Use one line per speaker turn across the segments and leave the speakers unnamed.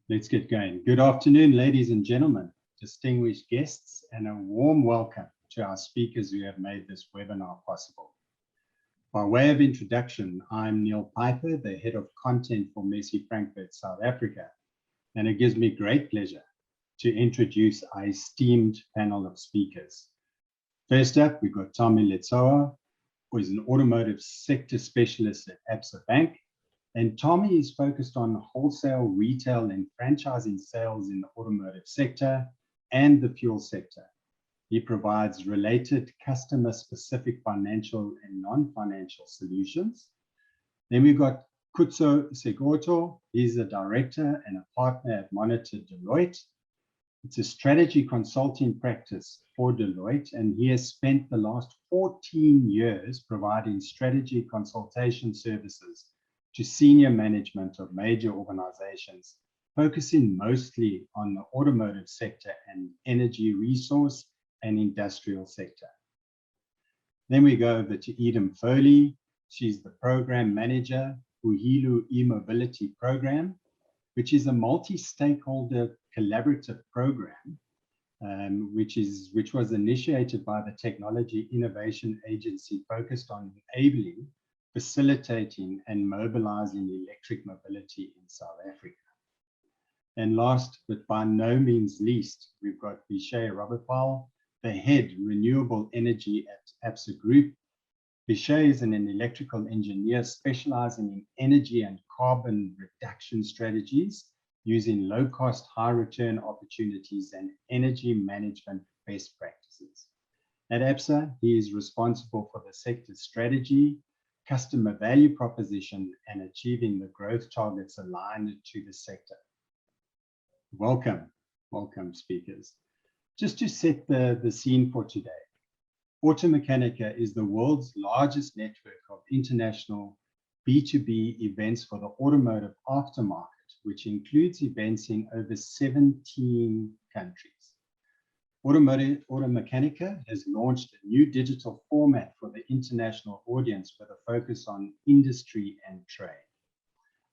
Let's get going. Good afternoon, ladies and gentlemen, distinguished guests, and a warm welcome to our speakers who have made this webinar possible. By way of introduction, I'm Neil Piper, the Head of Content for Messi Frankfurt, South Africa, and it gives me great pleasure to introduce our esteemed panel of speakers. First up, we've got Tommy Letsoa, who is an automotive sector specialist at Absa Bank. And Tommy is focused on wholesale, retail, and franchising sales in the automotive sector and the fuel sector. He provides related customer-specific financial and non-financial solutions. Then we've got Kutso Segoto. He's a director and a partner at Monitor Deloitte. It's a strategy consulting practice for Deloitte, and he has spent the last 14 years providing strategy consultation services to senior management of major organizations, focusing mostly on the automotive sector and energy resource and industrial sector. Then we go over to Edem Foley. She's the program manager, Uhilu e-mobility program, which is a multi-stakeholder collaborative program, which was initiated by the Technology Innovation Agency, focused on enabling, facilitating and mobilizing electric mobility in South Africa. And last but by no means least, we've got Vishay Robopal, the head renewable energy at Absa Group. Vishay is an electrical engineer specializing in energy and carbon reduction strategies using low-cost, high-return opportunities and energy management best practices. At Absa, he is responsible for the sector's strategy, customer value proposition, and achieving the growth targets aligned to the sector. Welcome speakers. Just to set the scene for today, Automechanika is the world's largest network of international B2B events for the automotive aftermarket, which includes events in over 17 countries. Automechanika has launched a new digital format for the international audience with a focus on industry and trade.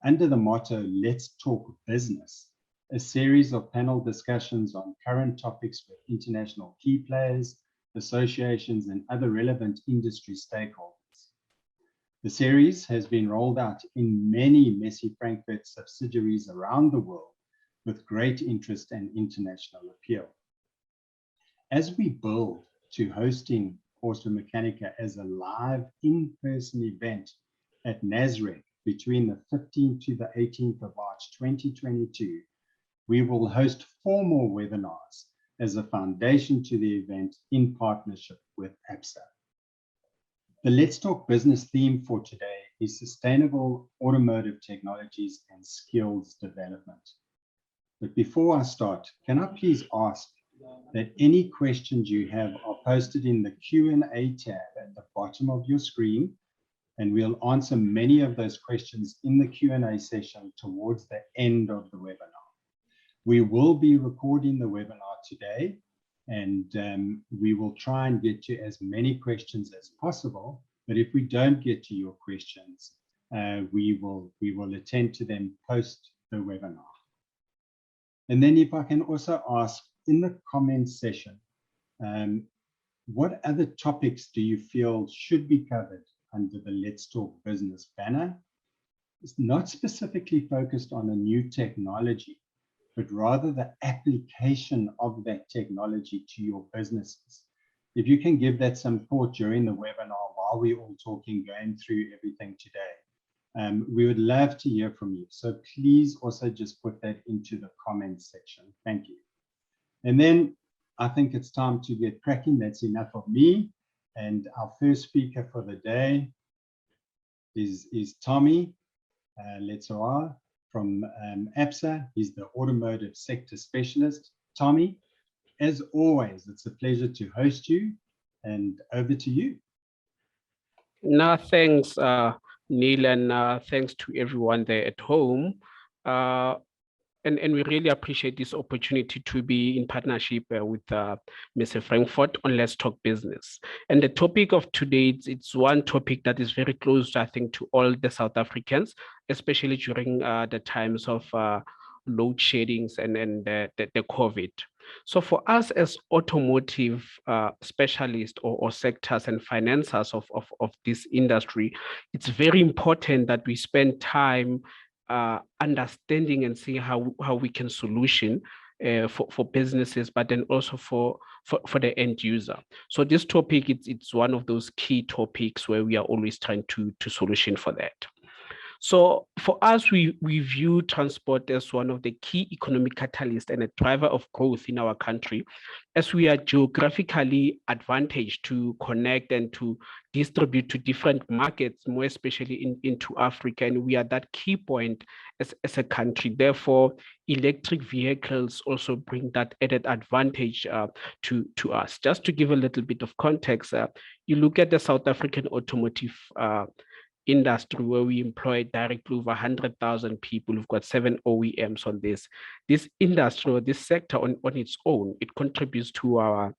Under the motto, Let's Talk Business, a series of panel discussions on current topics with international key players, associations, and other relevant industry stakeholders. The series has been rolled out in many Messi Frankfurt subsidiaries around the world with great interest and international appeal. As we build to hosting Automechanika as a live in-person event at NASREC between the 15th to the 18th of March 2022, we will host 4 more webinars as a foundation to the event in partnership with Absa. The Let's Talk Business theme for today is sustainable automotive technologies and skills development. But before I start, can I please ask that any questions you have are posted in the Q&A tab at the bottom of your screen, and we'll answer many of those questions in the Q&A session towards the end of the webinar. We will be recording the webinar today, and we will try and get to as many questions as possible, but if we don't get to your questions, we will attend to them post the webinar. And then if I can also ask, in the comments session, what other topics do you feel should be covered under the Let's Talk Business banner? It's not specifically focused on a new technology, but rather the application of that technology to your businesses. If you can give that some thought during the webinar while we're all talking, going through everything today, we would love to hear from you. So please also just put that into the comments section. Thank you. And then I think it's time to get cracking. That's enough of me. And our first speaker for the day is Tommy Letsoa from Absa. He's the automotive sector specialist. Tommy, as always, it's a pleasure to host you, and over to you.
No, thanks, Neil, and thanks to everyone there at home. And we really appreciate this opportunity to be in partnership with Mr. Frankfurt on Let's Talk Business. And the topic of today, it's one topic that is very close, I think, to all the South Africans, especially during the times of load sheddings and the COVID. So for us as automotive specialists or sectors and financiers of this industry, it's very important that we spend time understanding and seeing how we can solution for businesses, but then also for the end user. So this topic, it's one of those key topics where we are always trying to solution for that. So for us, we view transport as one of the key economic catalysts and a driver of growth in our country, as we are geographically advantaged to connect and to distribute to different markets, more especially into Africa. And we are that key point as a country. Therefore, electric vehicles also bring that added advantage to us. Just to give a little bit of context, you look at the South African automotive industry, where we employ directly over 100,000 people. We've got 7 OEMs on this. This industry or this sector on its own, it contributes to our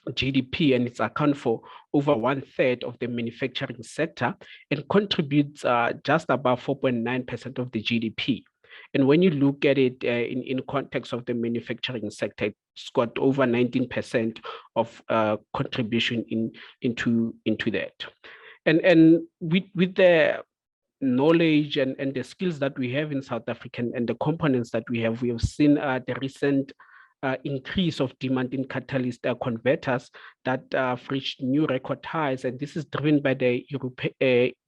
GDP, and it's account for over 1/3 of the manufacturing sector and contributes just about 4.9% of the GDP. And when you look at it in context of the manufacturing sector, it's got over 19% of contribution into that. And with the knowledge and the skills that we have in South Africa and the components that we have seen the recent increase of demand in catalyst converters that reached new record highs, and this is driven by the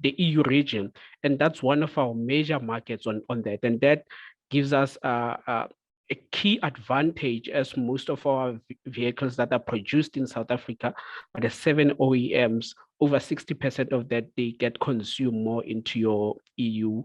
EU region, and that's one of our major markets on that, and that gives us a key advantage, as most of our vehicles that are produced in South Africa by the 7 OEMs, over 60% of that, they get consumed more into your EU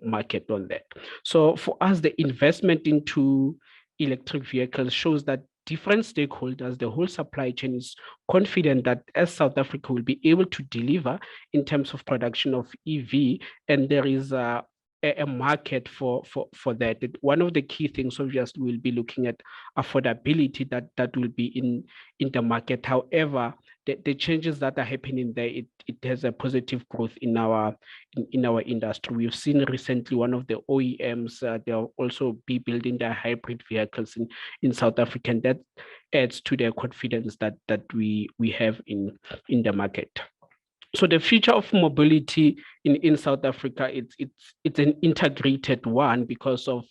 market on that. So for us, the investment into electric vehicles shows that different stakeholders, the whole supply chain, is confident that as South Africa will be able to deliver in terms of production of EV, and there is a market for that. One of the key things, obviously, we'll be looking at affordability that will be in the market. However, the changes that are happening there, it has a positive growth in our industry. We've seen recently one of the OEMs, they'll also be building their hybrid vehicles in South Africa, and that adds to their confidence that we have in the market. So the future of mobility in South Africa, it's an integrated one because of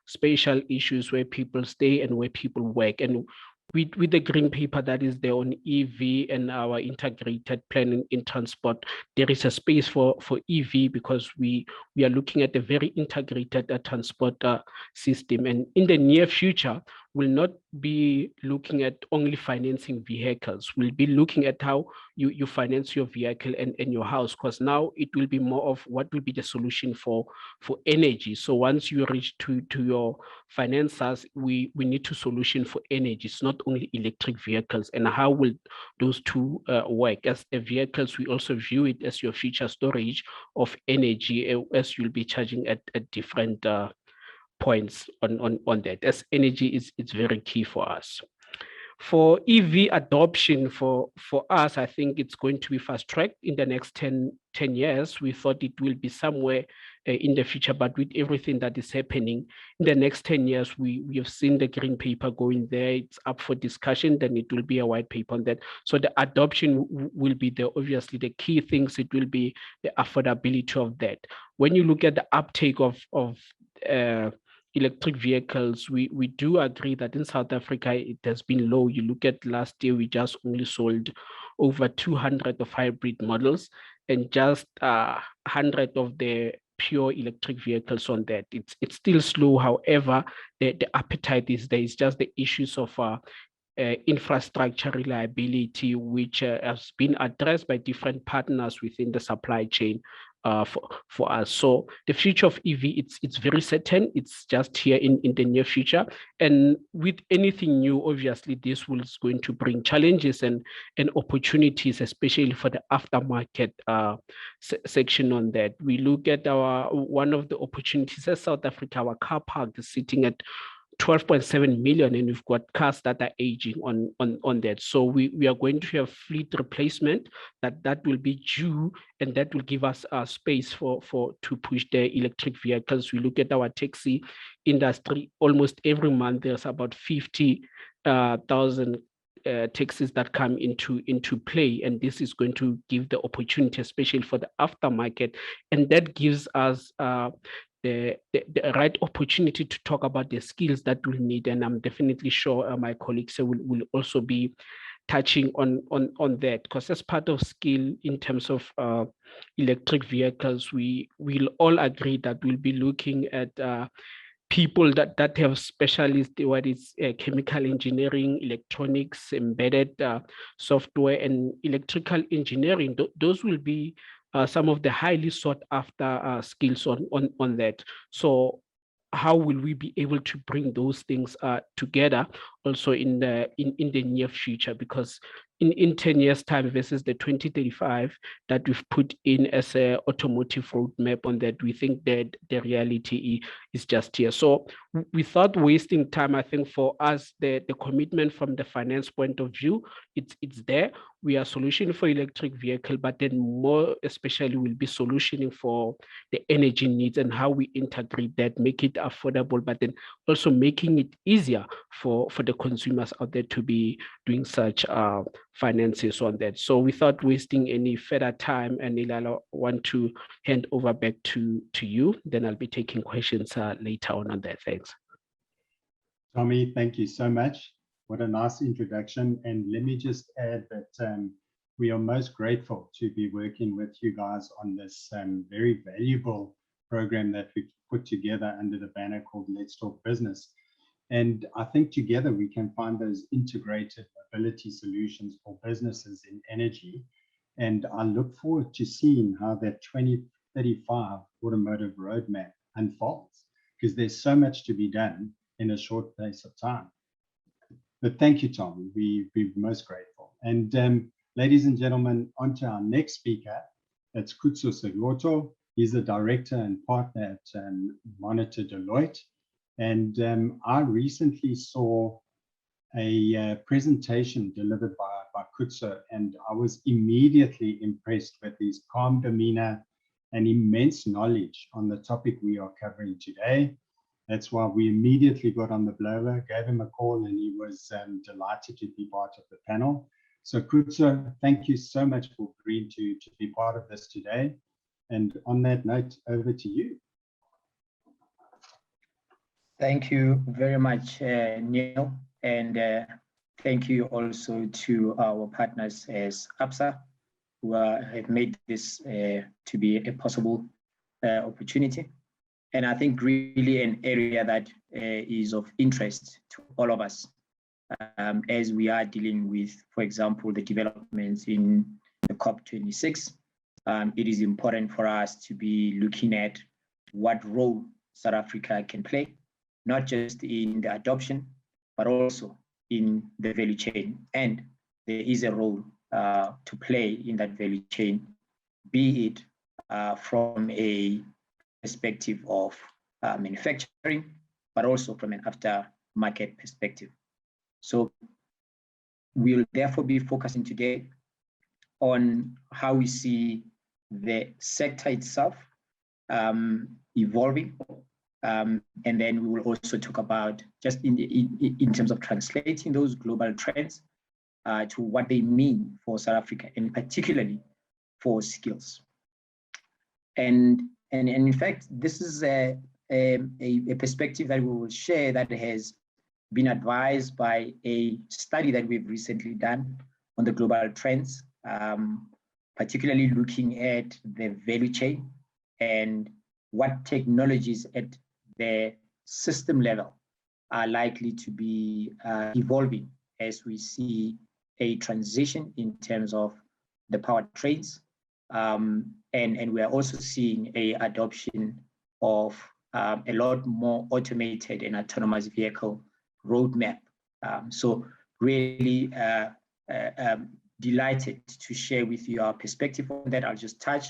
spatial issues where people stay and where people work. And with the green paper that is there on EV and our integrated plan in transport, there is a space for EV because we are looking at a very integrated transport system. And in the near future, we'll not be looking at only financing vehicles. We'll be looking at how you finance your vehicle and your house, because now it will be more of what will be the solution for energy. So once you reach to your financiers, we need to solution for energy. It's not only electric vehicles. And how will those two work? As the vehicles, we also view it as your future storage of energy, as you'll be charging at different points on that, as energy it's very key for us. For EV adoption for us, I think it's going to be fast-tracked in the next 10 years. We thought it will be somewhere in the future, but with everything that is happening in the next 10 years, we have seen the green paper going there. It's up for discussion, then it will be a white paper on that. So the adoption will be there. Obviously, the key things, it will be the affordability of that. When you look at the uptake of electric vehicles, we do agree that in South Africa, it has been low. You look at last year, we just only sold over 200 of hybrid models and just 100 of the pure electric vehicles on that. It's still slow. However, the appetite is there. It's just the issues of infrastructure reliability, which has been addressed by different partners within the supply chain for us. So the future of EV, it's very certain. It's just here in the near future. And with anything new, obviously, this is going to bring challenges and opportunities, especially for the aftermarket section on that. We look at one of the opportunities as South Africa, our car park is sitting at 12.7 million, and we've got cars that are aging on that. So we are going to have fleet replacement that will be due, and that will give us space to push the electric vehicles. We look at our taxi industry, almost every month there's about 50,000 taxis that come into play, and this is going to give the opportunity, especially for the aftermarket, and that gives us the right opportunity to talk about the skills that we'll need. And I'm definitely sure my colleagues will also be touching on that, because as part of skill in terms of electric vehicles, we'll all agree that we'll be looking at people that have specialists, what is chemical engineering, electronics, embedded software, and electrical engineering. Those will be some of the highly sought after skills on that. So how will we be able to bring those things together also in the near future? Because in 10 years time versus the 2035 that we've put in as a automotive roadmap on that, we think that the reality is just here. So without wasting time, I think for us, the commitment from the finance point of view, it's there. We are solutioning for electric vehicle, but then more especially we'll be solutioning for the energy needs and how we integrate that, make it affordable, but then also making it easier for the consumers out there to be doing such finances on that. So without wasting any further time, and I want to hand over back to you. Then I'll be taking questions later on that. Thanks.
Tommy, thank you so much. What a nice introduction. And let me just add that we are most grateful to be working with you guys on this very valuable program that we've put together under the banner called Let's Talk Business. And I think together we can find those integrated mobility solutions for businesses in energy. And I look forward to seeing how that 2035 automotive roadmap unfolds, because there's so much to be done in a short space of time. But thank you, Tom. We're most grateful. And ladies and gentlemen, on to our next speaker. That's Kutso Segloto. He's the director and partner at Monitor Deloitte. And I recently saw a presentation delivered by Kutso, and I was immediately impressed with his calm demeanor and immense knowledge on the topic we are covering today. That's why we immediately got on the blower, gave him a call, and he was delighted to be part of the panel. So Kutso, thank you so much for agreeing to be part of this today. And on that note, over to you.
Thank you very much, Neil. And thank you also to our partners as Absa, who have made this to be a possible opportunity. And I think really an area that is of interest to all of us as we are dealing with, for example, the developments in the COP26. It is important for us to be looking at what role South Africa can play, not just in the adoption, but also in the value chain. And there is a role to play in that value chain, be it from a perspective of manufacturing, but also from an aftermarket perspective. So we'll therefore be focusing today on how we see the sector itself evolving. And then we will also talk about just in terms of translating those global trends to what they mean for South Africa, and particularly for skills. And in fact, this is a perspective that we will share that has been advised by a study that we've recently done on the global trends, particularly looking at the value chain and what technologies at the system level are likely to be evolving as we see a transition in terms of the powertrains. And we are also seeing a adoption of a lot more automated and autonomous vehicle roadmap. So really delighted to share with you our perspective on that. I'll just touch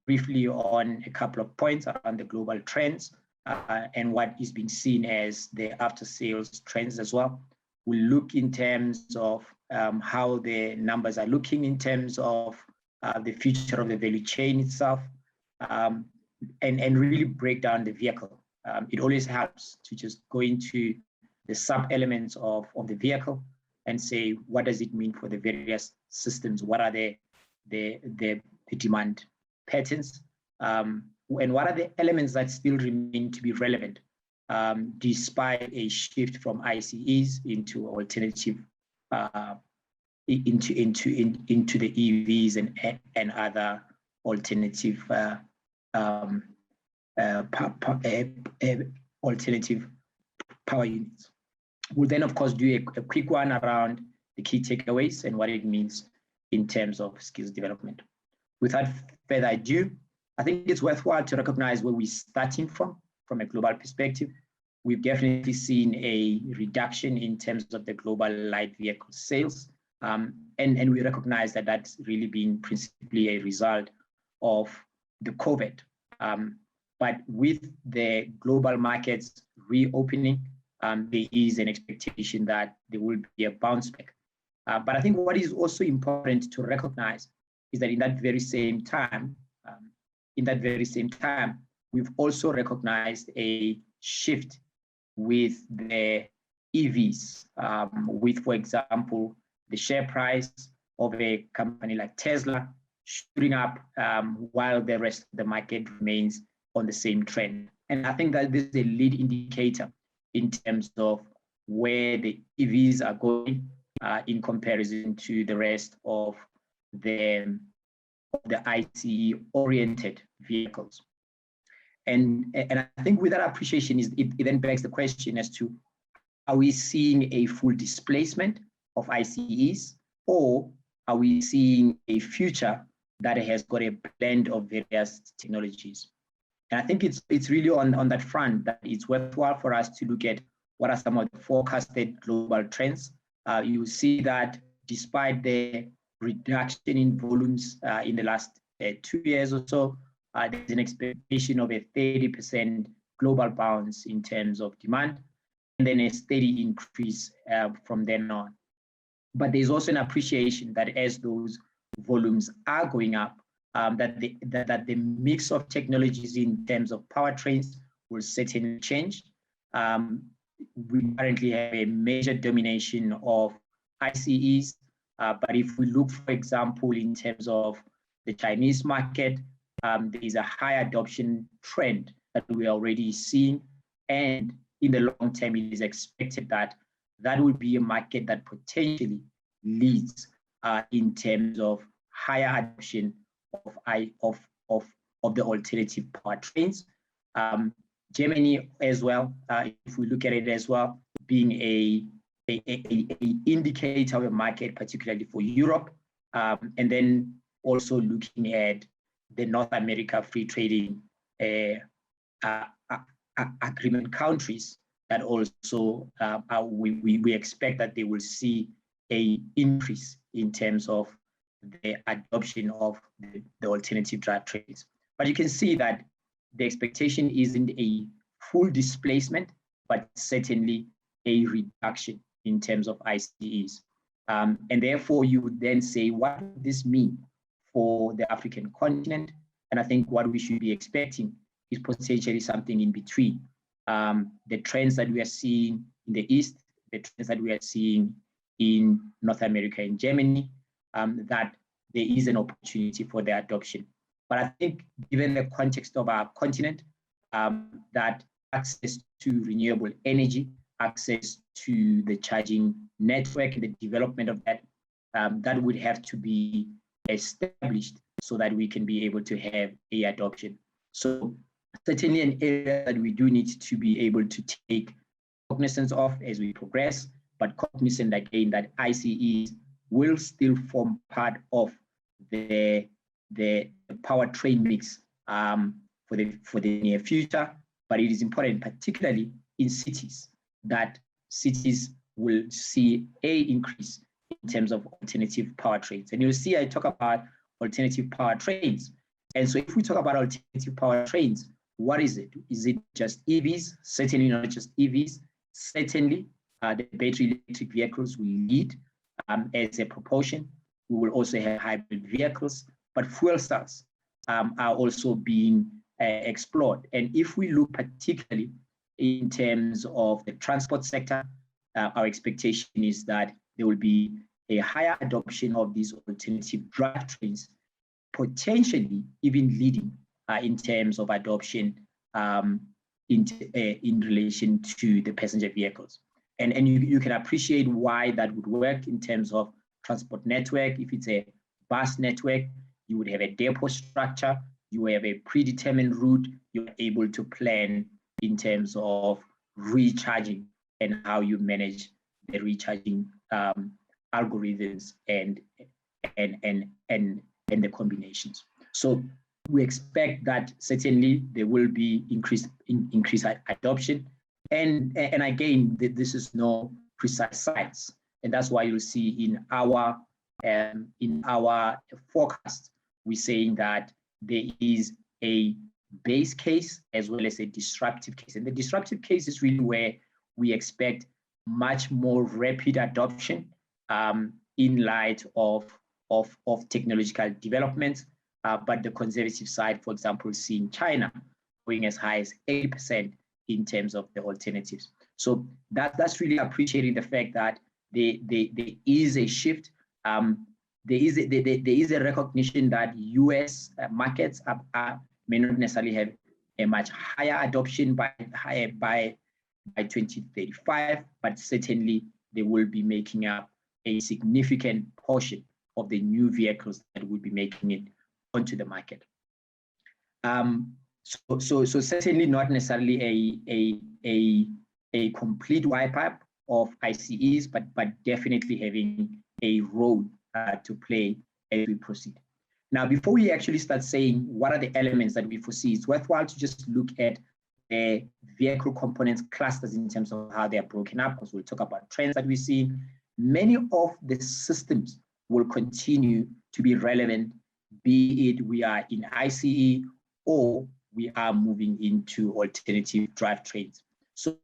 briefly on a couple of points around the global trends and what is being seen as the after-sales trends as well. We'll look in terms of how the numbers are looking in terms of the future of the value chain itself, and really break down the vehicle. It always helps to just go into the sub-elements of the vehicle and say, what does it mean for the various systems? What are the demand patterns? And what are the elements that still remain to be relevant despite a shift from ICEs into alternative, into the EVs and other alternative alternative power units. We'll then, of course, do a quick one around the key takeaways and what it means in terms of skills development. Without further ado, I think it's worthwhile to recognize where we're starting from a global perspective. We've definitely seen a reduction in terms of the global light vehicle sales. And we recognize that that's really been principally a result of the COVID. But with the global markets reopening, there is an expectation that there will be a bounce back. But I think what is also important to recognize is that in that very same time, we've also recognized a shift with the EVs, with, for example, the share price of a company like Tesla shooting up while the rest of the market remains on the same trend. And I think that this is a lead indicator in terms of where the EVs are going in comparison to the rest of the ICE-oriented vehicles. And I think with that appreciation, it then begs the question as to, are we seeing a full displacement of ICEs, or are we seeing a future that has got a blend of various technologies? And I think it's really on that front that it's worthwhile for us to look at what are some of the forecasted global trends. You will see that despite the reduction in volumes in the last 2 years or so, there's an expectation of a 30% global bounce in terms of demand, and then a steady increase from then on. But there's also an appreciation that as those volumes are going up, that the mix of technologies in terms of powertrains will certainly change. We currently have a major domination of ICEs, but if we look, for example, in terms of the Chinese market, there is a high adoption trend that we are already seeing, and in the long term, it is expected that that will be a market that potentially leads in terms of higher adoption of the alternative powertrains. Germany as well, if we look at it as well, being a indicator of a market, particularly for Europe, and then also looking at the North America free trading agreement countries that also we expect that they will see an increase in terms of the adoption of the alternative drivetrains. But you can see that the expectation isn't a full displacement, but certainly a reduction in terms of ICEs. And therefore, you would then say, what does this mean for the African continent? And I think what we should be expecting is potentially something in between. The trends that we are seeing in the East, the trends that we are seeing in North America and Germany, that there is an opportunity for the adoption. But I think given the context of our continent, that access to renewable energy, access to the charging network and the development of that, that would have to be established so that we can be able to have a adoption. So certainly an area that we do need to be able to take cognizance of as we progress, but cognizant again that ICEs will still form part of the powertrain mix for the near future. But it is important, particularly in cities, that cities will see an increase in terms of alternative powertrains. And you'll see I talk about alternative powertrains. And so if we talk about alternative powertrains, What is it? Is it just EVs? Certainly not just EVs. Certainly, the battery electric vehicles will lead as a proportion. We will also have hybrid vehicles, but fuel cells are also being explored. And if we look particularly in terms of the transport sector, our expectation is that there will be a higher adoption of these alternative drivetrains, potentially even leading in terms of adoption in relation to the passenger vehicles. And you can appreciate why that would work in terms of transport network. If it's a bus network, you would have a depot structure, you have a predetermined route, you're able to plan in terms of recharging and how you manage the recharging algorithms and the combinations. So we expect that certainly there will be increased adoption. And again, this is no precise science. And that's why you'll see in our forecast, we're saying that there is a base case as well as a disruptive case. And the disruptive case is really where we expect much more rapid adoption in light of technological developments. But the conservative side, for example, seeing China going as high as 80% in terms of the alternatives. So that's really appreciating the fact that there is a shift. There is a recognition that US markets may not necessarily have a much higher adoption by 2035, but certainly they will be making up a significant portion of the new vehicles that will be making it onto the market. So certainly not necessarily a complete wipeout of ICEs, but definitely having a role to play as we proceed. Now, before we actually start saying what are the elements that we foresee, it's worthwhile to just look at the vehicle components clusters in terms of how they are broken up, because we'll talk about trends that we see. Many of the systems will continue to be relevant, be it we are in ICE or we are moving into alternative drivetrains. So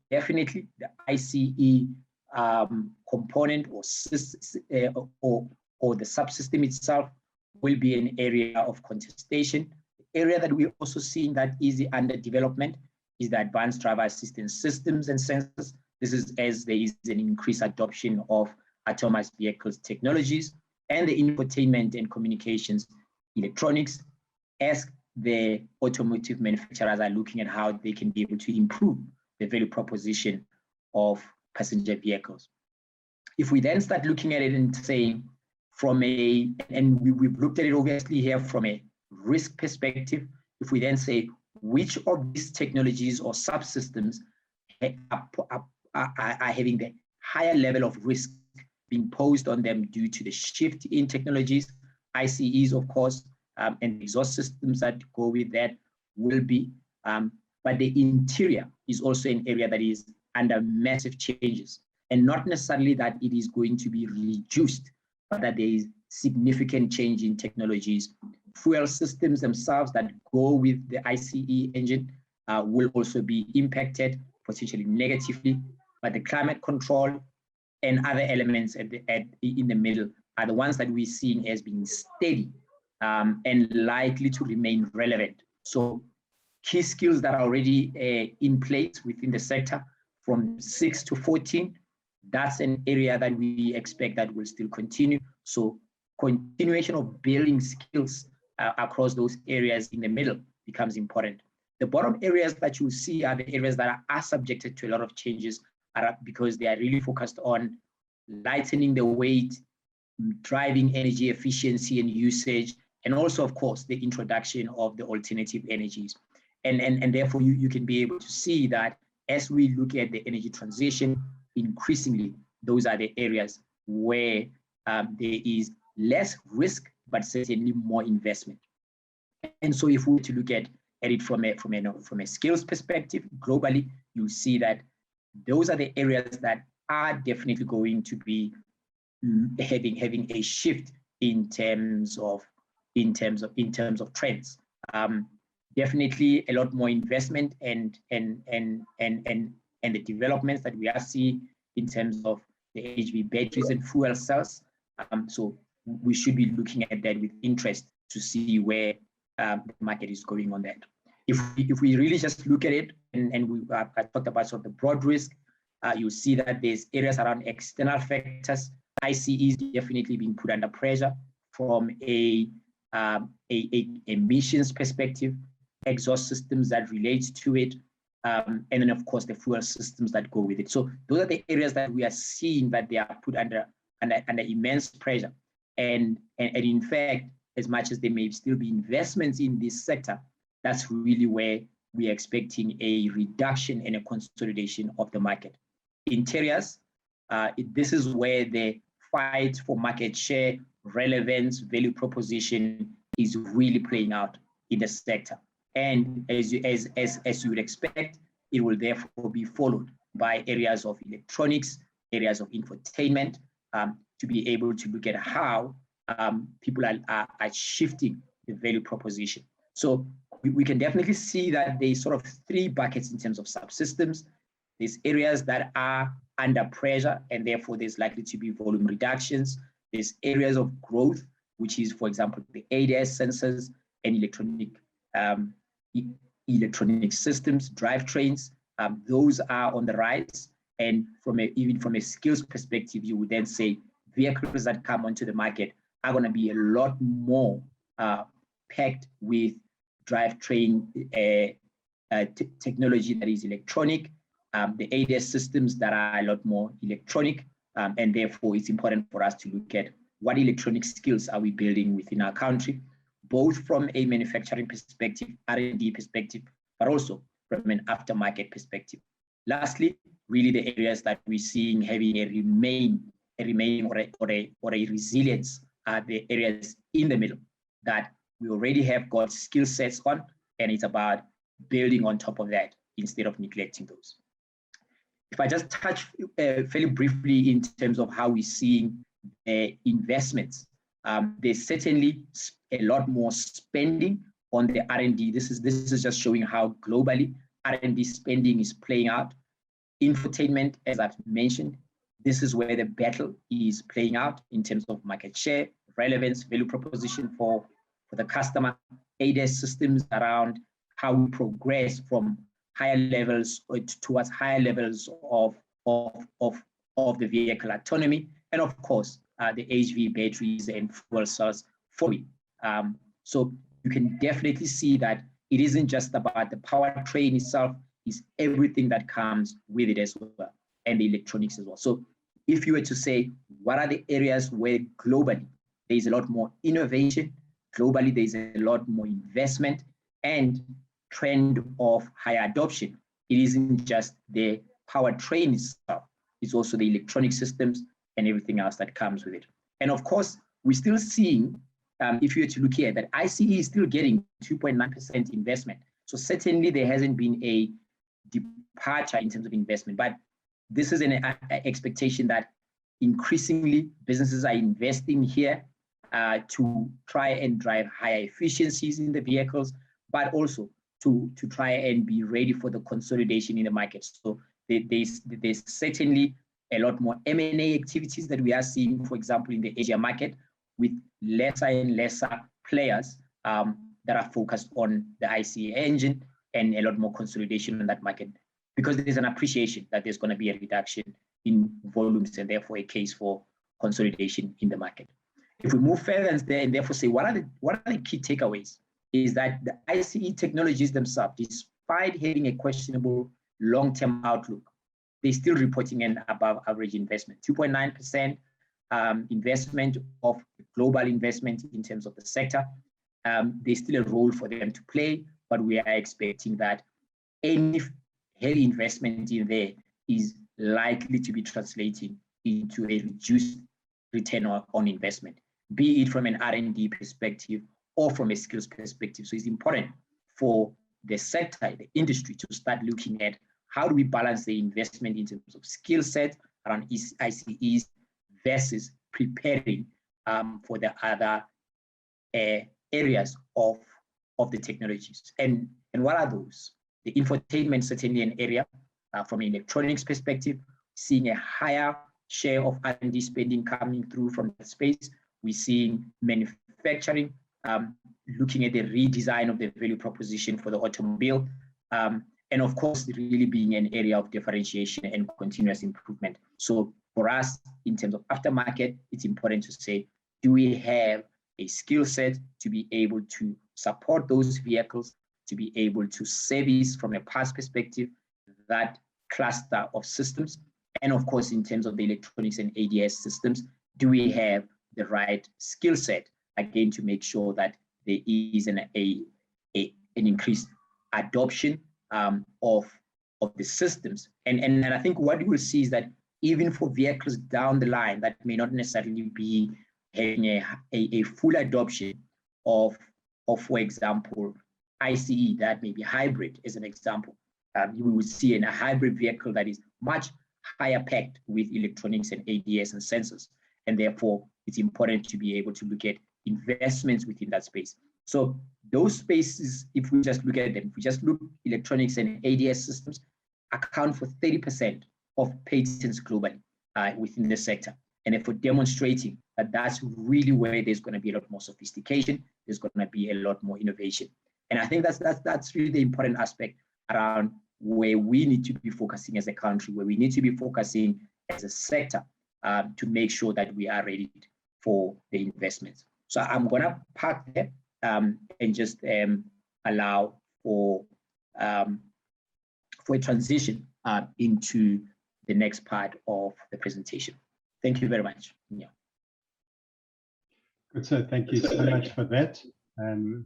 definitely the ICE component or the subsystem itself will be an area of contestation. The area that we're also seeing that is under development is the advanced driver assistance systems and sensors. This is as there is an increased adoption of autonomous vehicles technologies and the infotainment and communications electronics, as the automotive manufacturers are looking at how they can be able to improve the value proposition of passenger vehicles. If we then start looking at it and saying we've looked at it obviously here from a risk perspective, if we then say which of these technologies or subsystems are having the higher level of risk being posed on them due to the shift in technologies, ICEs, of course, and exhaust systems that go with that will be, but the interior is also an area that is under massive changes, and not necessarily that it is going to be reduced, but that there is significant change in technologies. Fuel systems themselves that go with the ICE engine will also be impacted, potentially negatively, but the climate control and other elements in the middle are the ones that we're seeing as being steady and likely to remain relevant. So key skills that are already in place within the sector from 6 to 14, that's an area that we expect that will still continue. So continuation of building skills across those areas in the middle becomes important. The bottom areas that you see are the areas that are subjected to a lot of changes because they are really focused on lightening the weight, driving energy efficiency and usage, and also, of course, the introduction of the alternative energies. And therefore, you can be able to see that as we look at the energy transition, increasingly, those are the areas where there is less risk, but certainly more investment. And so if we were to look at it from a skills perspective, globally, you see that those are the areas that are definitely going to be having a shift in terms of trends. definitely a lot more investment and the developments that we are seeing in terms of the HV batteries and fuel cells. So we should be looking at that with interest to see where the market is going on that. If we really just look at it, and I talked about sort of the broad risk, you see that there's areas around external factors. ICE is definitely being put under pressure from a emissions perspective, exhaust systems that relate to it, and then of course the fuel systems that go with it. So those are the areas that we are seeing that they are put under immense pressure. And in fact, as much as there may still be investments in this sector, that's really where we are expecting a reduction and a consolidation of the market. Interiors, this is where the fight for market share, relevance, value proposition is really playing out in the sector. And as you would expect, it will therefore be followed by areas of electronics, areas of infotainment, to be able to look at how people are shifting the value proposition. So we can definitely see that there's sort of three buckets in terms of subsystems. There's areas that are under pressure, and therefore there's likely to be volume reductions. There's areas of growth, which is, for example, the ADAS sensors and electronic systems, drivetrains. Those are on the rise. And even from a skills perspective, you would then say vehicles that come onto the market are going to be a lot more packed with drivetrain technology that is electronic, the ADAS systems that are a lot more electronic, and therefore it's important for us to look at what electronic skills are we building within our country, both from a manufacturing perspective, R&D perspective, but also from an aftermarket perspective. Lastly, really the areas that we're seeing having a resilience are the areas in the middle that we already have got skill sets on, and it's about building on top of that instead of neglecting those. If I just touch fairly briefly in terms of how we're seeing investments, there's certainly a lot more spending on the R&D. This is just showing how globally R&D spending is playing out. Infotainment, as I've mentioned, this is where the battle is playing out in terms of market share, relevance, value proposition for the customer, ADAS systems around how we progress from higher levels towards higher levels of the vehicle autonomy, and of course, the HV batteries and fuel cells Foley. So you can definitely see that it isn't just about the powertrain itself, it's everything that comes with it as well, and the electronics as well. So if you were to say, what are the areas where globally there's a lot more innovation, globally there's a lot more investment and trend of higher adoption, it isn't just the powertrain itself, it's also the electronic systems and everything else that comes with it. And of course, we're still seeing, if you were to look here, that ICE is still getting 2.9% investment. So certainly there hasn't been a departure in terms of investment, but this is an expectation that increasingly businesses are investing here to try and drive higher efficiencies in the vehicles, but also to try and be ready for the consolidation in the market. So there's certainly a lot more M&A activities that we are seeing, for example, in the Asia market, with lesser and lesser players that are focused on the ICE engine, and a lot more consolidation in that market, because there's an appreciation that there's going to be a reduction in volumes and therefore a case for consolidation in the market. If we move further and therefore say, what are the key takeaways? Is that the ICE technologies themselves, despite having a questionable long-term outlook, they're still reporting an above average investment, 2.9% investment of global investment in terms of the sector. There's still a role for them to play, but we are expecting that any heavy investment in there is likely to be translating into a reduced return on investment, be it from an R&D perspective or from a skills perspective. So it's important for the sector, the industry, to start looking at how do we balance the investment in terms of skill set around ICEs versus preparing for the other areas of of the technologies. And what are those? The infotainment, certainly an area from an electronics perspective, seeing a higher share of R&D spending coming through from that space. We're seeing manufacturing, looking at the redesign of the value proposition for the automobile, and of course, really being an area of differentiation and continuous improvement. So for us, in terms of aftermarket, it's important to say, do we have a skill set to be able to support those vehicles, to be able to service from a parts perspective, that cluster of systems? And of course, in terms of the electronics and ADS systems, do we have the right skill set, again, to make sure that there is an increased adoption of the systems? And I think what you will see is that even for vehicles down the line that may not necessarily be having a full adoption of, for example, ICE, that may be hybrid as an example. You will see in a hybrid vehicle that is much higher packed with electronics and ADS and sensors. And therefore, it's important to be able to look at investments within that space. So those spaces, if we just look at them, if we just look electronics and ADS systems, account for 30% of patents globally within the sector. And therefore demonstrating that that's really where there's going to be a lot more sophistication, there's going to be a lot more innovation. And I think that's really the important aspect around where we need to be focusing as a country, where we need to be focusing as a sector to make sure that we are ready for the investments. So I'm going to park there and just allow for a transition into the next part of the presentation. Thank you very much. Yeah.
Good, sir. Thank you so much for that.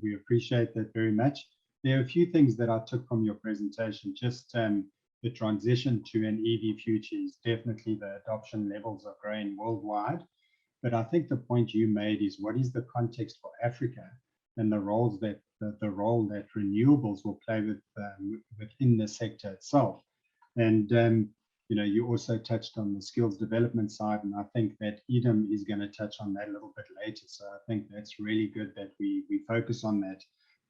We appreciate that very much. There are a few things that I took from your presentation. Just the transition to an EV future is definitely, the adoption levels are growing worldwide. But I think the point you made is, what is the context for Africa and the roles that the role that renewables will play within the sector itself. And you know, you also touched on the skills development side, and I think that Edom is going to touch on that a little bit later. So I think that's really good that we focus on that,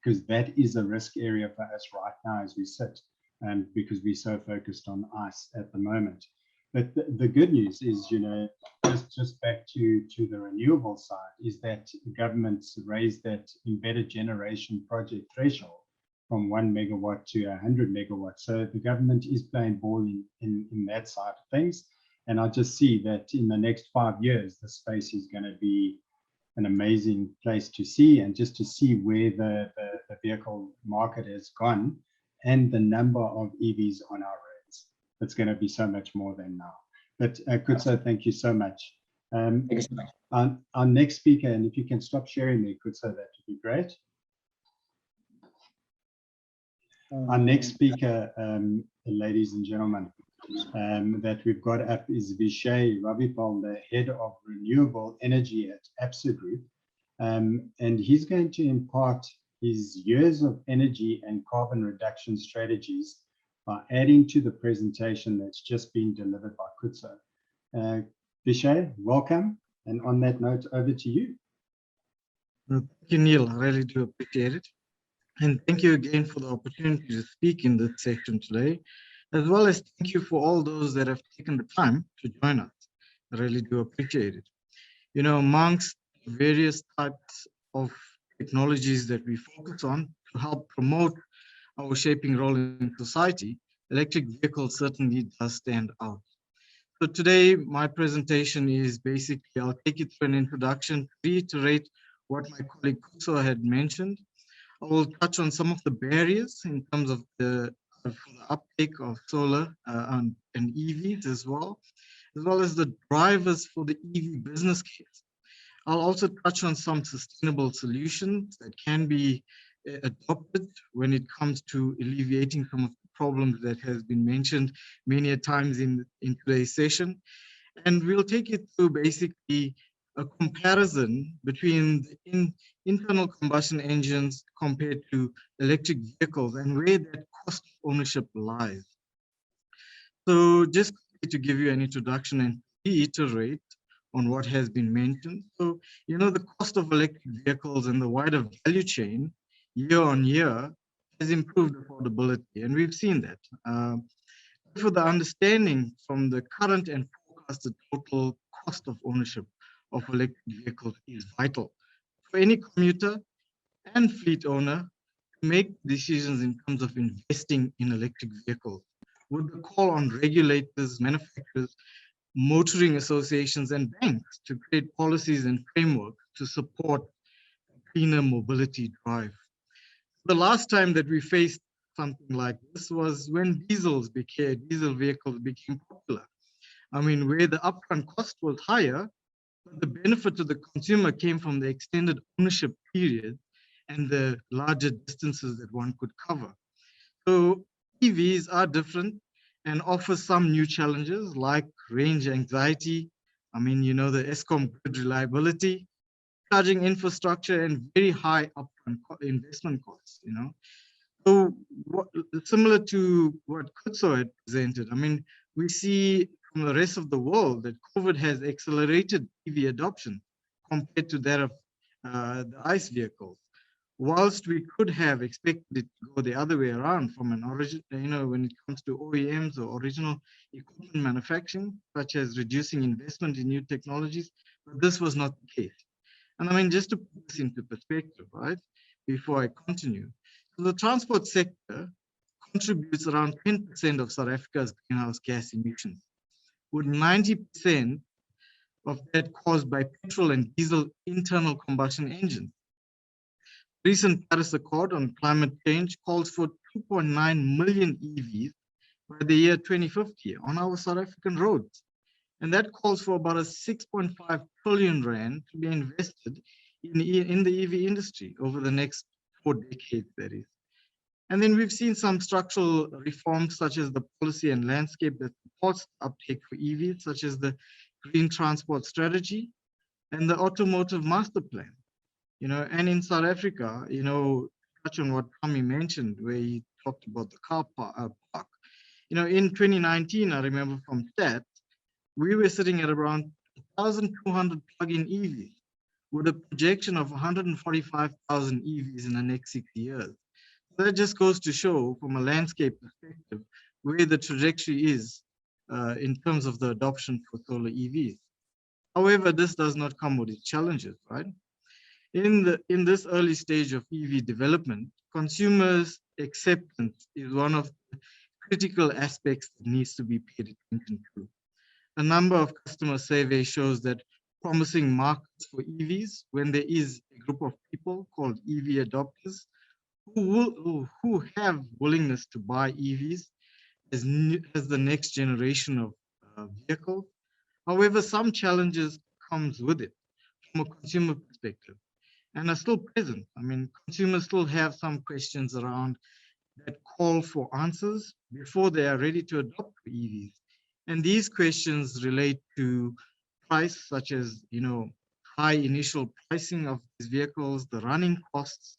because that is a risk area for us right now as we sit, and because we're so focused on ICE at the moment. But the good news is, you know, just back to the renewable side, is that the government's raised that embedded generation project threshold from 1 megawatt to 100 megawatts. So the government is playing ball in that side of things. And I just see that in the next 5 years, the space is going to be an amazing place to see, and just to see where the vehicle market has gone and the number of EVs on our roads. It's going to be so much more than now. But Kutso, thank you so much.
Thank you so much.
Our next speaker, and if you can stop sharing there, Kutso, that would be great. Our next speaker, ladies and gentlemen, that we've got up is Vishay Ravipal, the head of renewable energy at Absa Group. And he's going to impart his years of energy and carbon reduction strategies by adding to the presentation that's just been delivered by Kutso. Vishay, welcome. And on that note, over to you.
Thank you, Neil. I really do appreciate it. And thank you again for the opportunity to speak in this section today, as well as thank you for all those that have taken the time to join us. I really do appreciate it. You know, amongst various types of technologies that we focus on to help promote our shaping role in society, electric vehicles certainly does stand out. So today, my presentation is basically, I'll take you through an introduction, reiterate what my colleague Kutso had mentioned. I will touch on some of the barriers in terms of the uptake of solar and EVs as well as the drivers for the EV business case. I'll also touch on some sustainable solutions that can be adopted when it comes to alleviating some of the problems that has been mentioned many a times in today's session. And we'll take it through basically a comparison between the internal combustion engines compared to electric vehicles and where that cost of ownership lies. So just to give you an introduction and reiterate on what has been mentioned. So, you know, the cost of electric vehicles and the wider value chain year on year has improved affordability, and we've seen that. For the understanding from the current and forecasted total cost of ownership of electric vehicles is vital for any commuter and fleet owner to make decisions in terms of investing in electric vehicles, with the call on regulators, manufacturers, motoring associations, and banks to create policies and framework to support cleaner mobility drive. The last time that we faced something like this was when diesel vehicles became popular. I mean, where the upfront cost was higher, but the benefit to the consumer came from the extended ownership period and the larger distances that one could cover. So EVs are different and offer some new challenges like range anxiety. I mean, you know, the ESCOM grid reliability, charging infrastructure, and very high upfront investment costs, you know. So similar to what Kutso had presented, I mean, we see from the rest of the world that COVID has accelerated EV adoption compared to that of the ICE vehicles. Whilst we could have expected it to go the other way around from an origin, you know, when it comes to OEMs or original equipment manufacturing, such as reducing investment in new technologies, but this was not the case. And I mean, just to put this into perspective, right, before I continue, so the transport sector contributes around 10% of South Africa's greenhouse gas emissions, with 90% of that caused by petrol and diesel internal combustion engines. Recent Paris Accord on climate change calls for 2.9 million EVs by the year 2050 on our South African roads. And that calls for about a 6.5 trillion rand to be invested in the EV industry over the next 4 decades, that is. And then we've seen some structural reforms, such as the policy and landscape that supports uptake for EVs, such as the Green Transport Strategy and the Automotive Master Plan. You know, and in South Africa, you know, touch on what Tommy mentioned, where he talked about the car park. You know, in 2019, I remember from stats, we were sitting at around 1,200 plug-in EVs with a projection of 145,000 EVs in the next 6 years. So that just goes to show from a landscape perspective where the trajectory is in terms of the adoption for solar EVs. However, this does not come with its challenges, right? In this early stage of EV development, consumers' acceptance is one of the critical aspects that needs to be paid attention to. A number of customer surveys shows that promising markets for EVs, when there is a group of people called EV adopters who have willingness to buy EVs as the next generation of vehicles. However, some challenges comes with it from a consumer perspective and are still present. I mean, consumers still have some questions around that call for answers before they are ready to adopt EVs. And these questions relate to price, such as, you know, high initial pricing of these vehicles, the running costs,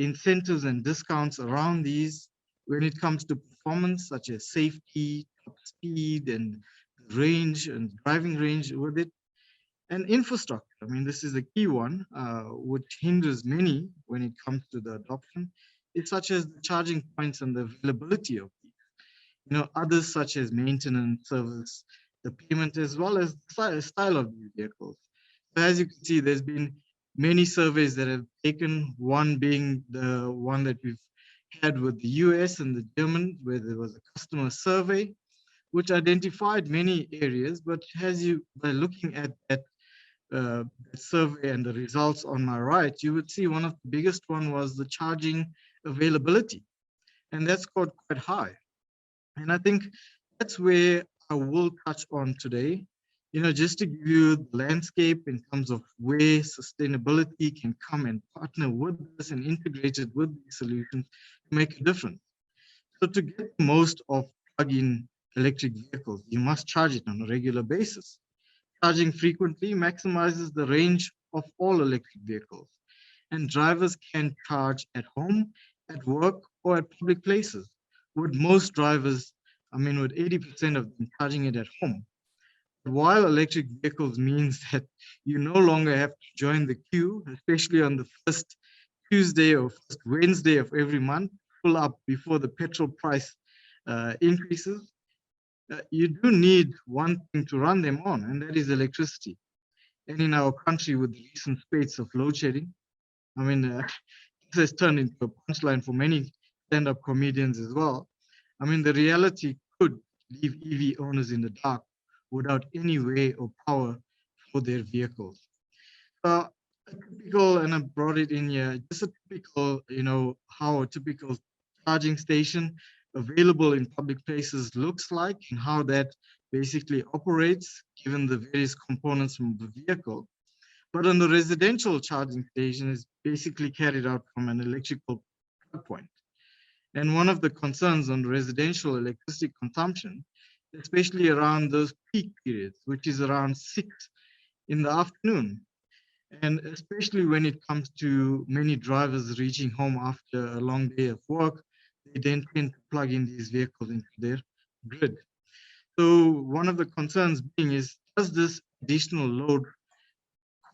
incentives and discounts around these when it comes to performance, such as safety, top speed, and range and driving range with it. And infrastructure, I mean, this is a key one, which hinders many when it comes to the adoption. It's such as the charging points and the availability of these. You know, others such as maintenance, service, the payment, as well as the style of these vehicles. So as you can see, there's been many surveys that have taken, one being the one that we've had with the US and the German, where there was a customer survey, which identified many areas, but by looking at that survey and the results on my right, you would see one of the biggest one was the charging availability, and that scored quite high. And I think that's where I will touch on today, you know, just to give you the landscape in terms of where sustainability can come and partner with this and integrate it with these solutions to make a difference. So to get the most of plug-in electric vehicles, you must charge it on a regular basis. Charging frequently maximizes the range of all electric vehicles, and drivers can charge at home, at work, or at public places, with most drivers, I mean, with 80% of them charging it at home. While electric vehicles means that you no longer have to join the queue, especially on the first Tuesday or first Wednesday of every month, pull up before the petrol price increases. You do need one thing to run them on, and that is electricity. And in our country, with the recent spates of load shedding, I mean, this has turned into a punchline for many stand-up comedians as well. I mean, the reality could leave EV owners in the dark without any way or power for their vehicles. A typical, and I brought it in here, just a typical, how a typical charging station available in public places looks like and how that basically operates given the various components from the vehicle. But on the residential charging station is basically carried out from an electrical plug point. And one of the concerns on residential electricity consumption, especially around those peak periods, which is around 6 in the afternoon, and especially when it comes to many drivers reaching home after a long day of work, they then tend to plug in these vehicles into their grid. So one of the concerns being is, does this additional load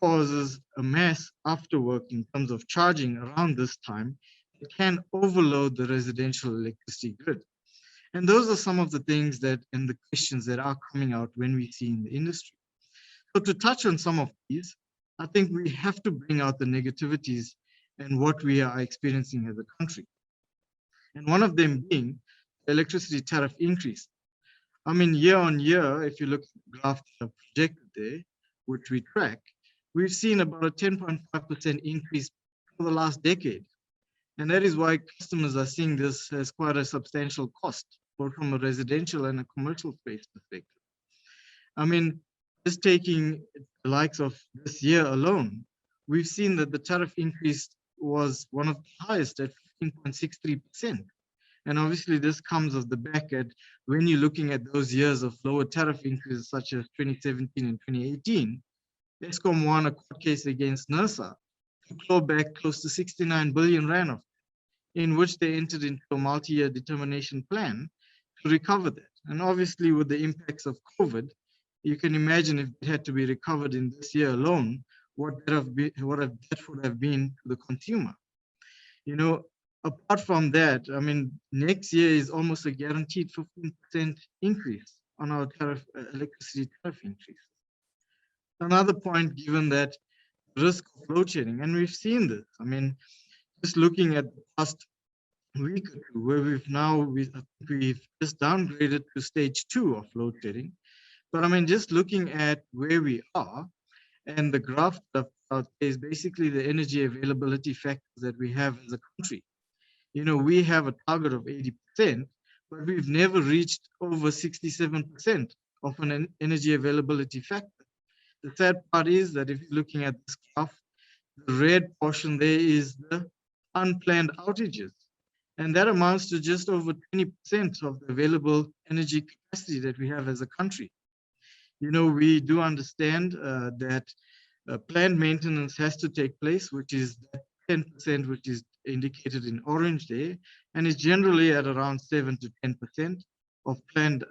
causes a mess after work in terms of charging around this time? It can overload the residential electricity grid. And those are some of the things that and the questions that are coming out when we see in the industry. So to touch on some of these, I think we have to bring out the negativities and what we are experiencing as a country. And one of them being the electricity tariff increase. I mean, year on year, if you look at the graph that are projected there, which we track, we've seen about a 10.5% increase for the last decade. And that is why customers are seeing this as quite a substantial cost, both from a residential and a commercial space perspective. I mean, just taking the likes of this year alone, we've seen that the tariff increase was one of the highest at 15.63%. And obviously this comes off the back at when you're looking at those years of lower tariff increases such as 2017 and 2018, Eskom won a court case against NERSA to claw back close to 69 billion rand of it, in which they entered into a multi-year determination plan to recover that. And obviously with the impacts of COVID, you can imagine if it had to be recovered in this year alone, what that would have been to the consumer. Apart from that, I mean, next year is almost a guaranteed 15% increase on our electricity tariff increase. Another point, given that risk of load shedding, and we've seen this. I mean, just looking at the past week or two, where we've just downgraded to stage 2 of load shedding. But I mean, just looking at where we are, and the graph out is basically the energy availability factors that we have as a country. We have a target of 80%, but we've never reached over 67% of an energy availability factor. The sad part is that if you're looking at this graph, the red portion there is the unplanned outages. And that amounts to just over 20% of the available energy capacity that we have as a country. We do understand that planned maintenance has to take place, which is that 10%, which is indicated in orange there, and is generally at around 7 to 10% of planned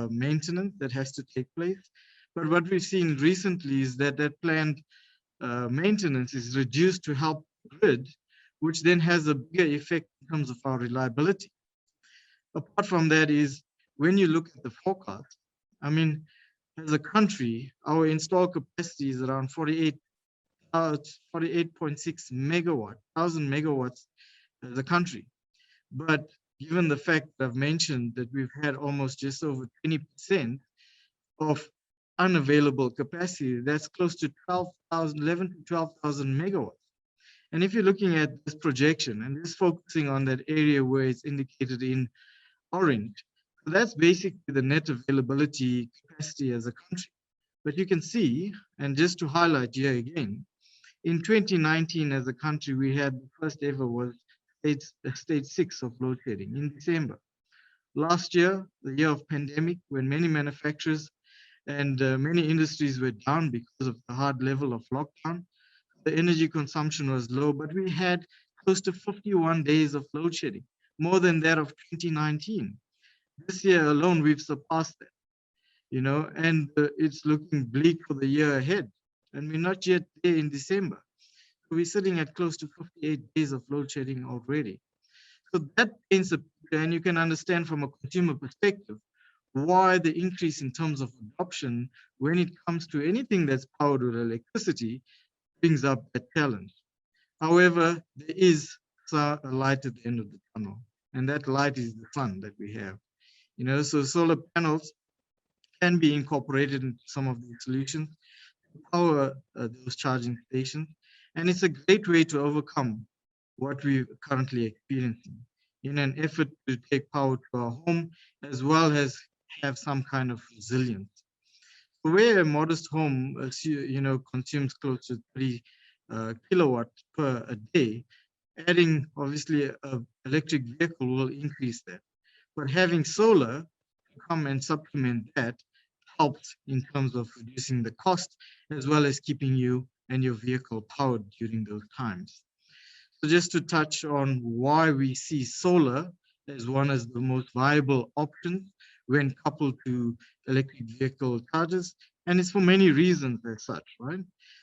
maintenance that has to take place. But what we've seen recently is that planned maintenance is reduced to help the grid, which then has a bigger effect in terms of our reliability. Apart from that is, when you look at the forecast, I mean, as a country, our installed capacity is around 48.6 thousand megawatts as a country. But given the fact that I've mentioned that we've had almost just over 20% of unavailable capacity, that's close to 11 to 12,000 megawatts. And if you're looking at this projection and just focusing on that area where it's indicated in orange, that's basically the net availability capacity as a country. But you can see, and just to highlight here again, in 2019 as a country, we had the first ever was stage 6 of load shedding in December. Last year, the year of pandemic, when many manufacturers and many industries were down because of the hard level of lockdown, the energy consumption was low, but we had close to 51 days of load shedding, more than that of 2019. This year alone, we've surpassed that, and it's looking bleak for the year ahead. And we're not yet there in December. We're sitting at close to 58 days of load shedding already. So that paints a picture, and you can understand from a consumer perspective why the increase in terms of adoption when it comes to anything that's powered with electricity brings up that challenge. However, there is a light at the end of the tunnel, and that light is the sun that we have. So solar panels can be incorporated into some of these solutions to power those charging stations, and it's a great way to overcome what we're currently experiencing in an effort to take power to our home as well as have some kind of resilience. Where a modest home, consumes close to 30 kilowatts per a day, adding obviously an electric vehicle will increase that. But having solar to come and supplement that helps in terms of reducing the cost as well as keeping you and your vehicle powered during those times. So just to touch on why we see solar as one of the most viable options when coupled to electric vehicle chargers, and it's for many reasons as such, right?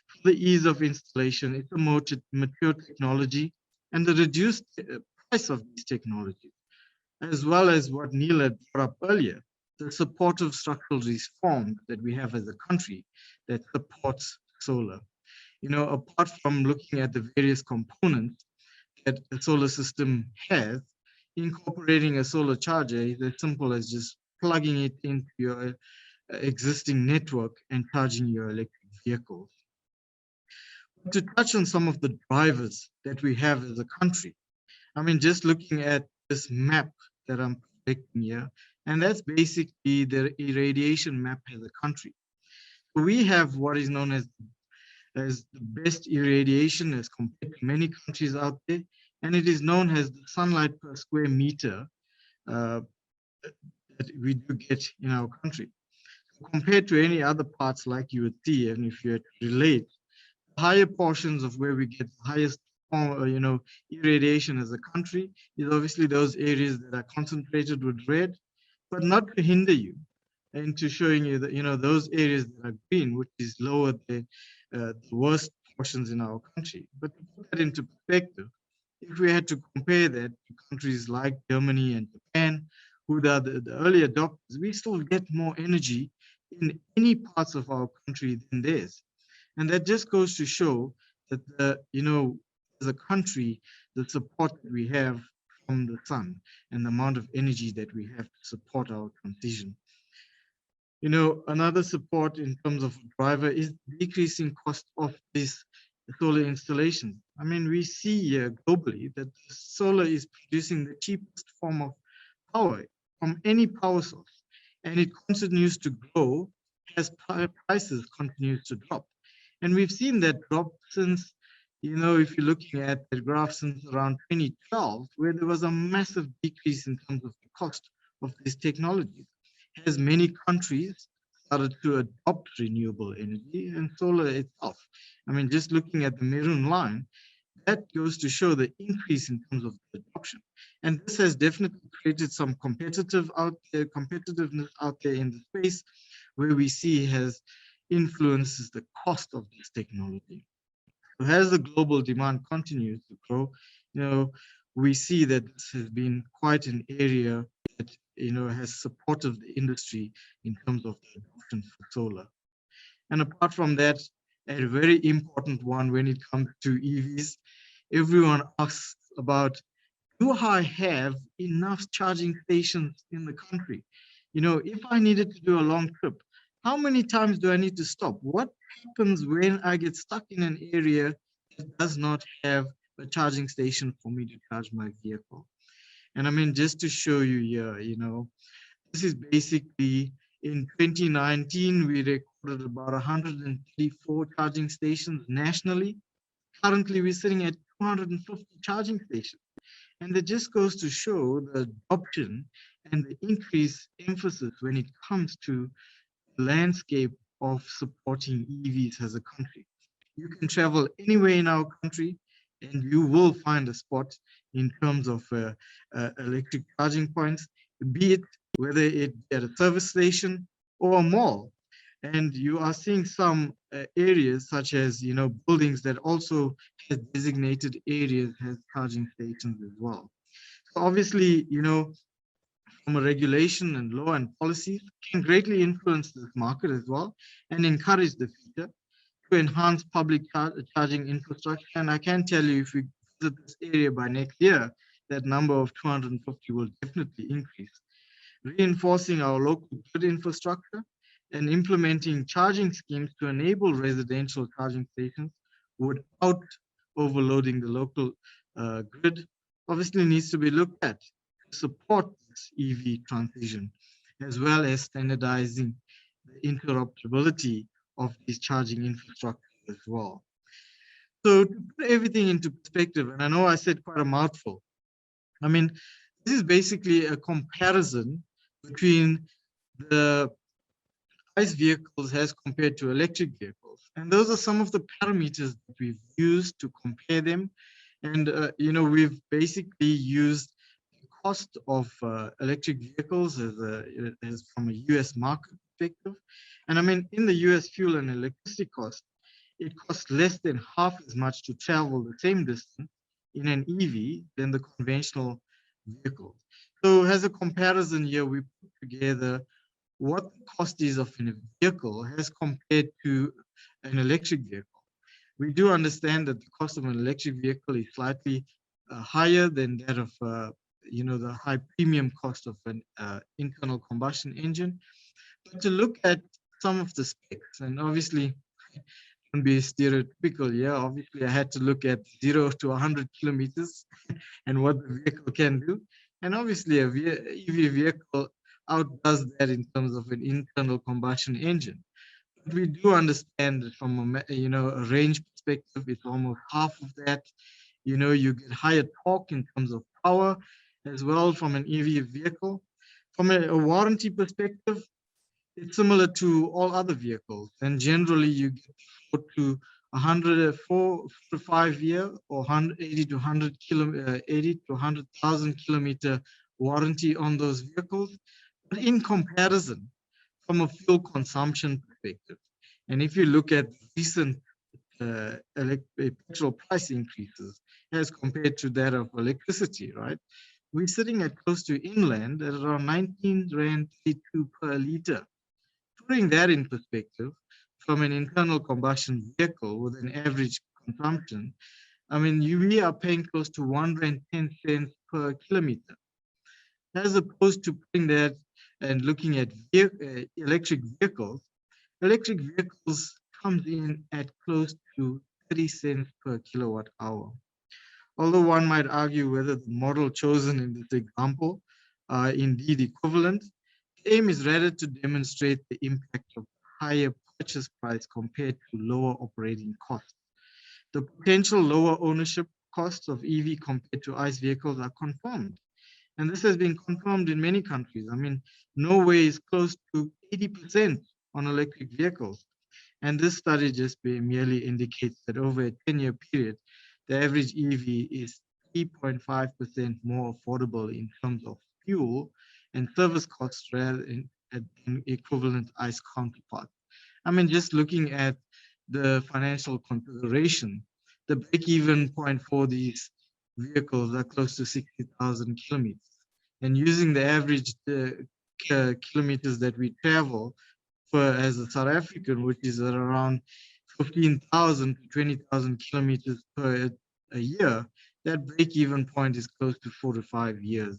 For the ease of installation, it's a more mature technology, and the reduced price of these technologies, as well as what Neil had brought up earlier, the supportive structural reform that we have as a country that supports solar. Apart from looking at the various components that the solar system has, incorporating a solar charger is as simple as just plugging it into your existing network and charging your electric vehicles. To touch on some of the drivers that we have as a country, just looking at this map that I'm projecting here, and that's basically the irradiation map as a country. We have what is known as the best irradiation as compared to many countries out there, and it is known as the sunlight per square meter that we do get in our country. Compared to any other parts like you would see, and if you had to relate, higher portions of where we get the highest irradiation as a country is obviously those areas that are concentrated with red, but not to hinder you and to showing you that those areas that are green, which is lower the worst portions in our country. But to put that into perspective, if we had to compare that to countries like Germany and Japan, who are the early adopters, we still get more energy in any parts of our country than theirs. And that just goes to show that, as a country, the support that we have from the sun and the amount of energy that we have to support our transition. Another support in terms of driver is decreasing cost of this solar installations. We see globally that solar is producing the cheapest form of power from any power source, and it continues to grow as prices continues to drop. And we've seen that drop since, if you're looking at the graph since around 2012, where there was a massive decrease in terms of the cost of these technologies, as many countries started to adopt renewable energy and solar itself. Just looking at the maroon line, that goes to show the increase in terms of the adoption. And this has definitely created some competitiveness out there in the space where we see has influences the cost of this technology. So as the global demand continues to grow, we see that this has been quite an area that has supported the industry in terms of the adoption for solar. And apart from that, a very important one when it comes to EVs, everyone asks about, do I have enough charging stations in the country? If I needed to do a long trip, how many times do I need to stop? What happens when I get stuck in an area that does not have a charging station for me to charge my vehicle? And just to show you here, this is basically in 2019, we recorded about 134 charging stations nationally. Currently, we're sitting at 250 charging stations. And that just goes to show the adoption and the increased emphasis when it comes to the landscape of supporting EVs as a country. You can travel anywhere in our country and you will find a spot in terms of electric charging points, be it whether it be at a service station or a mall. And you are seeing some areas such as, buildings that also have designated areas has charging stations as well. So obviously, from a regulation and law and policies can greatly influence this market as well and encourage the future to enhance public charging infrastructure. And I can tell you, if we visit this area by next year, that number of 250 will definitely increase. Reinforcing our local grid infrastructure and implementing charging schemes to enable residential charging stations without overloading the local grid obviously needs to be looked at to support this EV transition, as well as standardizing the interoperability of these charging infrastructure as well. So to put everything into perspective, and I know I said quite a mouthful, I mean, this is basically a comparison between the ICE vehicles as compared to electric vehicles. And those are some of the parameters that we've used to compare them. And, we've basically used the cost of electric vehicles as from a US market perspective. And I mean, in the US fuel and electricity cost, it costs less than half as much to travel the same distance in an EV than the conventional vehicle. So as a comparison here, we put together what the cost is of a vehicle as compared to an electric vehicle. We do understand that the cost of an electric vehicle is slightly higher than that of, the high premium cost of an internal combustion engine. But to look at some of the specs, and obviously, don't be stereotypical, yeah, obviously I had to look at 0 to 100 kilometers and what the vehicle can do. And obviously a EV vehicle outdoes that in terms of an internal combustion engine. But we do understand that from a range perspective, it's almost half of that. You get higher torque in terms of power as well from an EV vehicle. From a warranty perspective, it's similar to all other vehicles, and generally you get 4 to 5 year or 80 to 100,000 kilometer warranty on those vehicles. But in comparison, from a fuel consumption perspective, and if you look at recent petrol price increases as compared to that of electricity, right? We're sitting at close to inland at around 19 Rand 32 per liter. Putting that in perspective, from an internal combustion vehicle with an average consumption, I mean, we are paying close to 1 Rand 10 cents per kilometer. As opposed to putting that and looking at electric vehicles comes in at close to 30 cents per kilowatt hour. Although one might argue whether the model chosen in this example are indeed equivalent, the aim is rather to demonstrate the impact of higher purchase price compared to lower operating costs. The potential lower ownership costs of EV compared to ICE vehicles are confirmed. And this has been confirmed in many countries. I mean, Norway is close to 80% on electric vehicles. And this study just merely indicates that over a 10-year period, the average EV is 3.5% more affordable in terms of fuel and service costs rather than equivalent ICE counterparts. I mean, just looking at the financial consideration, the break-even point for these vehicles are close to 60,000 kilometers. And using the average kilometers that we travel as a South African, which is at around 15,000 to 20,000 kilometers per a year, that break-even point is close to 4 to 5 years,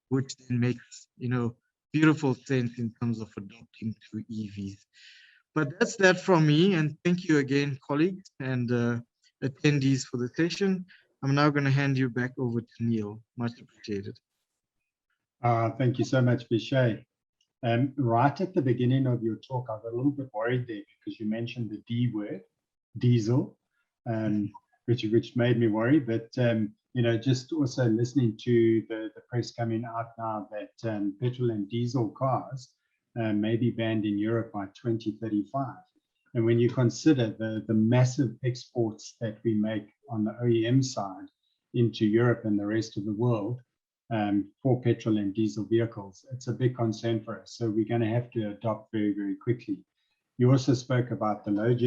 which then makes, beautiful sense in terms of adopting to EVs. But that's that from me, and thank you again, colleagues and attendees for the session. I'm now going to hand you back over to Neil. Much appreciated.
Thank you so much, Vishay. Right at the beginning of your talk, I got a little bit worried there because you mentioned the D word, diesel, which made me worry. But just also listening to the press coming out now that petrol and diesel cars may be banned in Europe by 2035. And when you consider the massive exports that we make on the OEM side into Europe and the rest of the world, for petrol and diesel vehicles, it's a big concern for us. So we're going to have to adopt very, very quickly. You also spoke about the load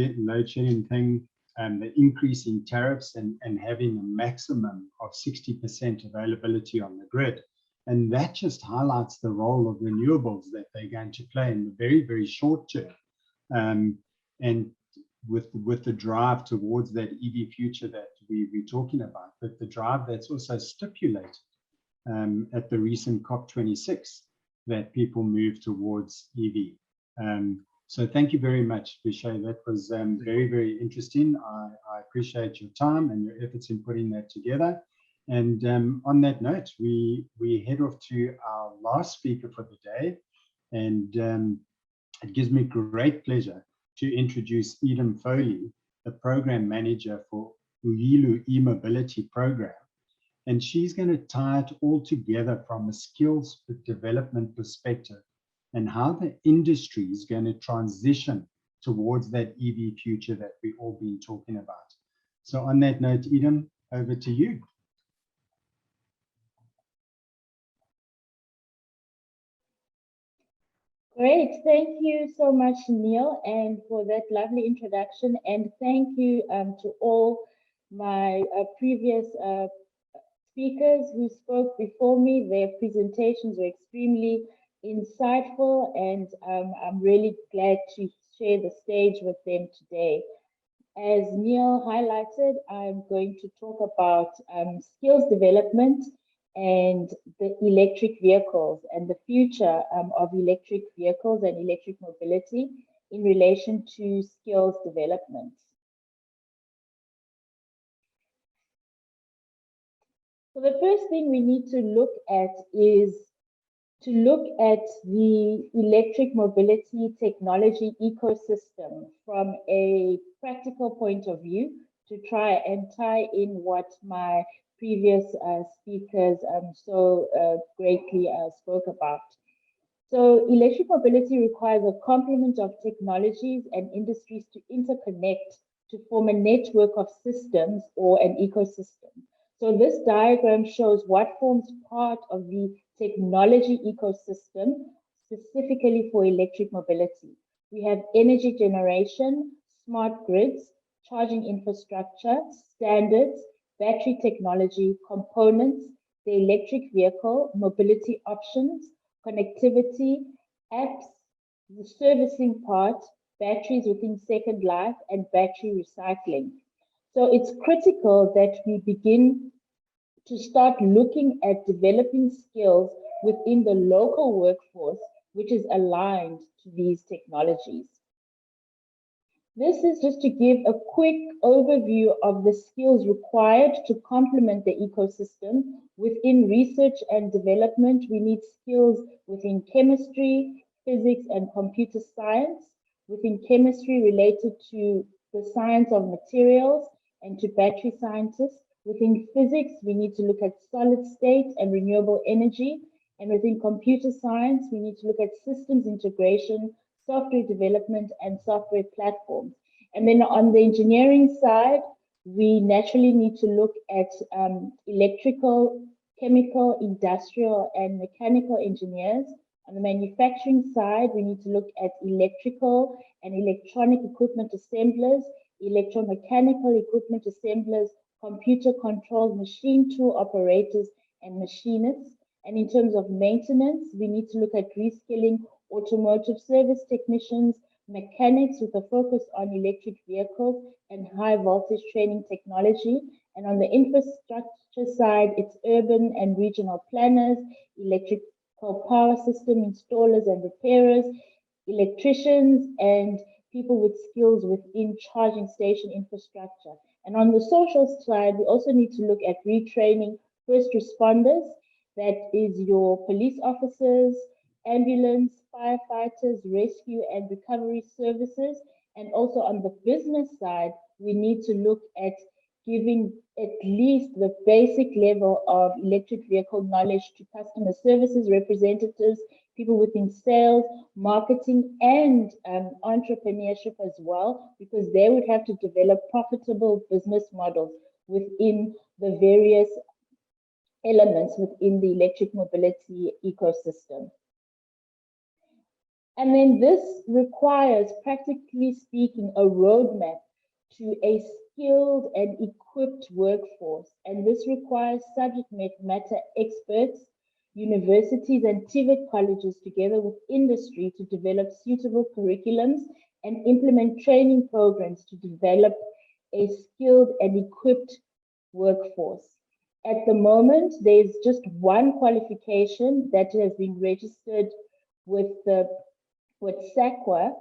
shedding thing and the increase in tariffs and having a maximum of 60% availability on the grid. And that just highlights the role of renewables that they're going to play in the very, very short term. And with the drive towards that EV future that we're talking about, but the drive that's also stipulated at the recent COP26 that people move towards EV. So thank you very much, Vishay. That was very, very interesting. I appreciate your time and your efforts in putting that together. And on that note, we head off to our last speaker for the day. And it gives me great pleasure to introduce Edom Foley, the program manager for Uhilu e-mobility program. And she's going to tie it all together from a skills development perspective and how the industry is going to transition towards that EV future that we've all been talking about. So on that note, Edom, over to you.
Great, thank you so much, Neil, and for that lovely introduction. And thank you to all my previous speakers who spoke before me. Their presentations were extremely insightful, and I'm really glad to share the stage with them today. As Neil highlighted, I'm going to talk about skills development and the electric vehicles and the future of electric vehicles and electric mobility in relation to skills development. So the first thing we need to look at is to look at the electric mobility technology ecosystem from a practical point of view to try and tie in what my previous speakers so greatly spoke about. So electric mobility requires a complement of technologies and industries to interconnect to form a network of systems or an ecosystem. So this diagram shows what forms part of the technology ecosystem specifically for electric mobility. We have energy generation, smart grids, charging infrastructure, standards, battery technology, components, the electric vehicle, mobility options, connectivity, apps, the servicing part, batteries within second life, and battery recycling. So it's critical that we begin to start looking at developing skills within the local workforce, which is aligned to these technologies. This is just to give a quick overview of the skills required to complement the ecosystem. Within research and development, we need skills within chemistry, physics, and computer science. Within chemistry, related to the science of materials and to battery scientists. Within physics, we need to look at solid state and renewable energy. And within computer science, we need to look at systems integration, software development, and software platforms. And then on the engineering side, we naturally need to look at electrical, chemical, industrial, and mechanical engineers. On the manufacturing side, we need to look at electrical and electronic equipment assemblers, electromechanical equipment assemblers, computer controlled machine tool operators, and machinists. And in terms of maintenance, we need to look at reskilling automotive service technicians, mechanics with a focus on electric vehicles and high voltage training technology. And on the infrastructure side, it's urban and regional planners, electrical power system installers and repairers, electricians, and people with skills within charging station infrastructure. And on the social side, we also need to look at retraining first responders, that is your police officers, ambulance, firefighters, rescue and recovery services. And also on the business side, we need to look at giving at least the basic level of electric vehicle knowledge to customer services representatives, people within sales, marketing, and entrepreneurship as well, because they would have to develop profitable business models within the various elements within the electric mobility ecosystem. And then this requires, practically speaking, a roadmap to a skilled and equipped workforce. And this requires subject matter experts, universities and TVET colleges together with industry to develop suitable curriculums and implement training programs to develop a skilled and equipped workforce. At the moment, there's just one qualification that has been registered with SAQA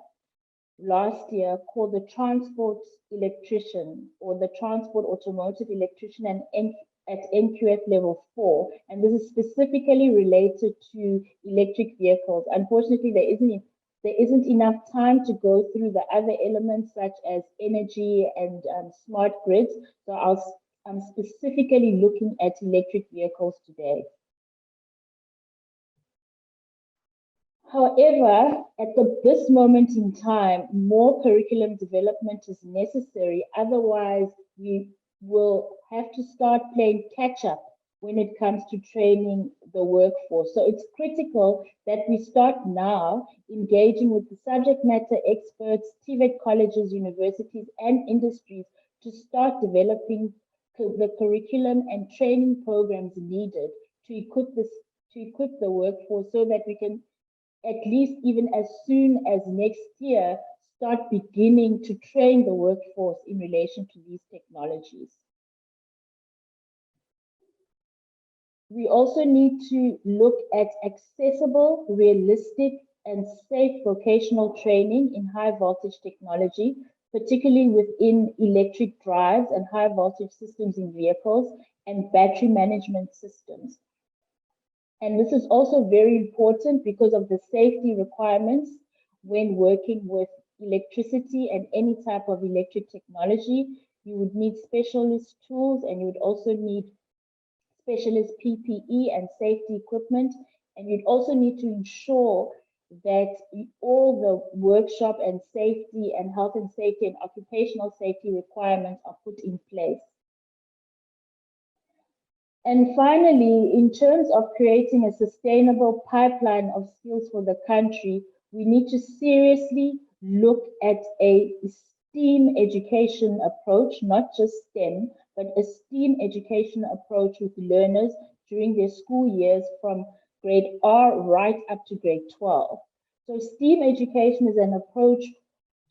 last year, called the transport electrician or the transport automotive electrician and at NQF level 4, and this is specifically related to electric vehicles. Unfortunately, there isn't enough time to go through the other elements such as energy and smart grids. So I'm specifically looking at electric vehicles today. However, at this moment in time, more curriculum development is necessary. Otherwise, we will have to start playing catch up when it comes to training the workforce. So it's critical that we start now engaging with the subject matter experts, TVET colleges, universities, and industries to start developing the curriculum and training programs needed to equip the workforce so that we can, at least even as soon as next year, start beginning to train the workforce in relation to these technologies. We also need to look at accessible, realistic, and safe vocational training in high voltage technology, particularly within electric drives and high voltage systems in vehicles and battery management systems. And this is also very important because of the safety requirements when working with electricity and any type of electric technology. You would need specialist tools, and you would also need specialist PPE and safety equipment. And you'd also need to ensure that all the workshop and safety and health and safety and occupational safety requirements are put in place. And finally, in terms of creating a sustainable pipeline of skills for the country, we need to seriously look at a STEAM education approach, not just STEM, but a STEAM education approach with learners during their school years from grade R right up to grade 12. So STEAM education is an approach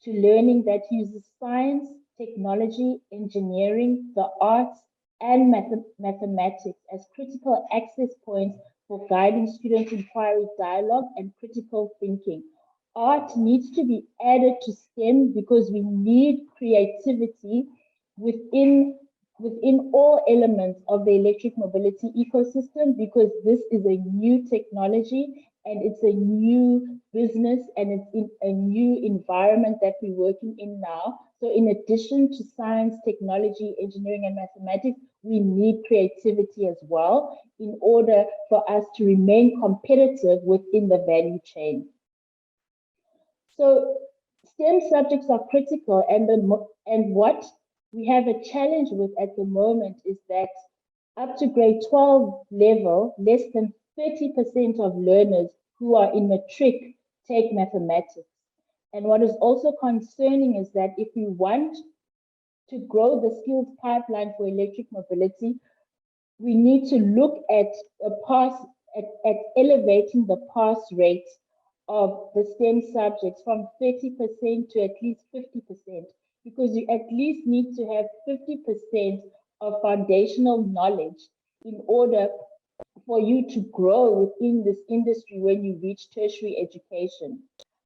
to learning that uses science, technology, engineering, the arts, and mathematics as critical access points for guiding student inquiry, dialogue, and critical thinking. Art needs to be added to STEM because we need creativity within all elements of the electric mobility ecosystem, because this is a new technology and it's a new business and it's in a new environment that we're working in now. So in addition to science, technology, engineering, and mathematics, we need creativity as well in order for us to remain competitive within the value chain. So STEM subjects are critical, and what we have a challenge with at the moment is that up to grade 12 level, less than 30% of learners who are in matric take mathematics. And what is also concerning is that if we want to grow the skills pipeline for electric mobility, we need to look at elevating the pass rate of the STEM subjects from 30% to at least 50%, because you at least need to have 50% of foundational knowledge in order for you to grow within this industry when you reach tertiary education.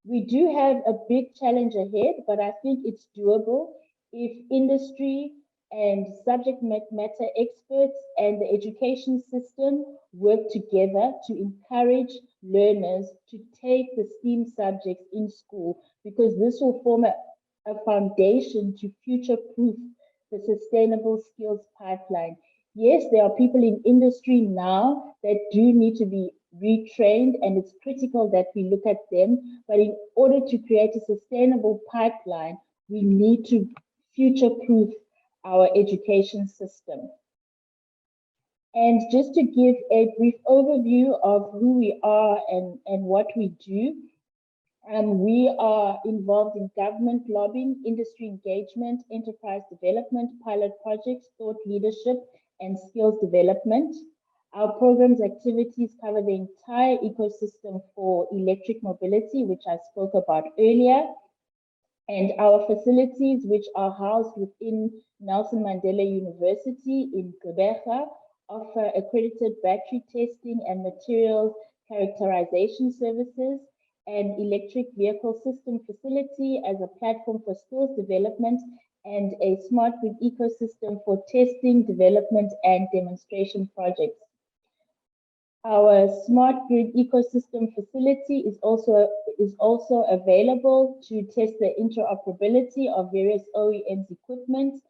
We do have a big challenge ahead, but I think it's doable if industry and subject matter experts and the education system work together to encourage learners to take the STEAM subjects in school, because this will form a foundation to future-proof the sustainable skills pipeline. Yes, there are people in industry now that do need to be retrained, and it's critical that we look at them. But in order to create a sustainable pipeline, we need to future-proof our education system. And just to give a brief overview of who we are and what we do, We are involved in government lobbying, industry engagement, enterprise development, pilot projects, thought leadership, and skills development. Our program's activities cover the entire ecosystem for electric mobility, which I spoke about earlier. And our facilities, which are housed within Nelson Mandela University in Gqeberha, offer accredited battery testing and materials characterization services, an electric vehicle system facility as a platform for skills development, and a smart grid ecosystem for testing, development, and demonstration projects. Our smart grid ecosystem facility is also available to test the interoperability of various OEMs equipment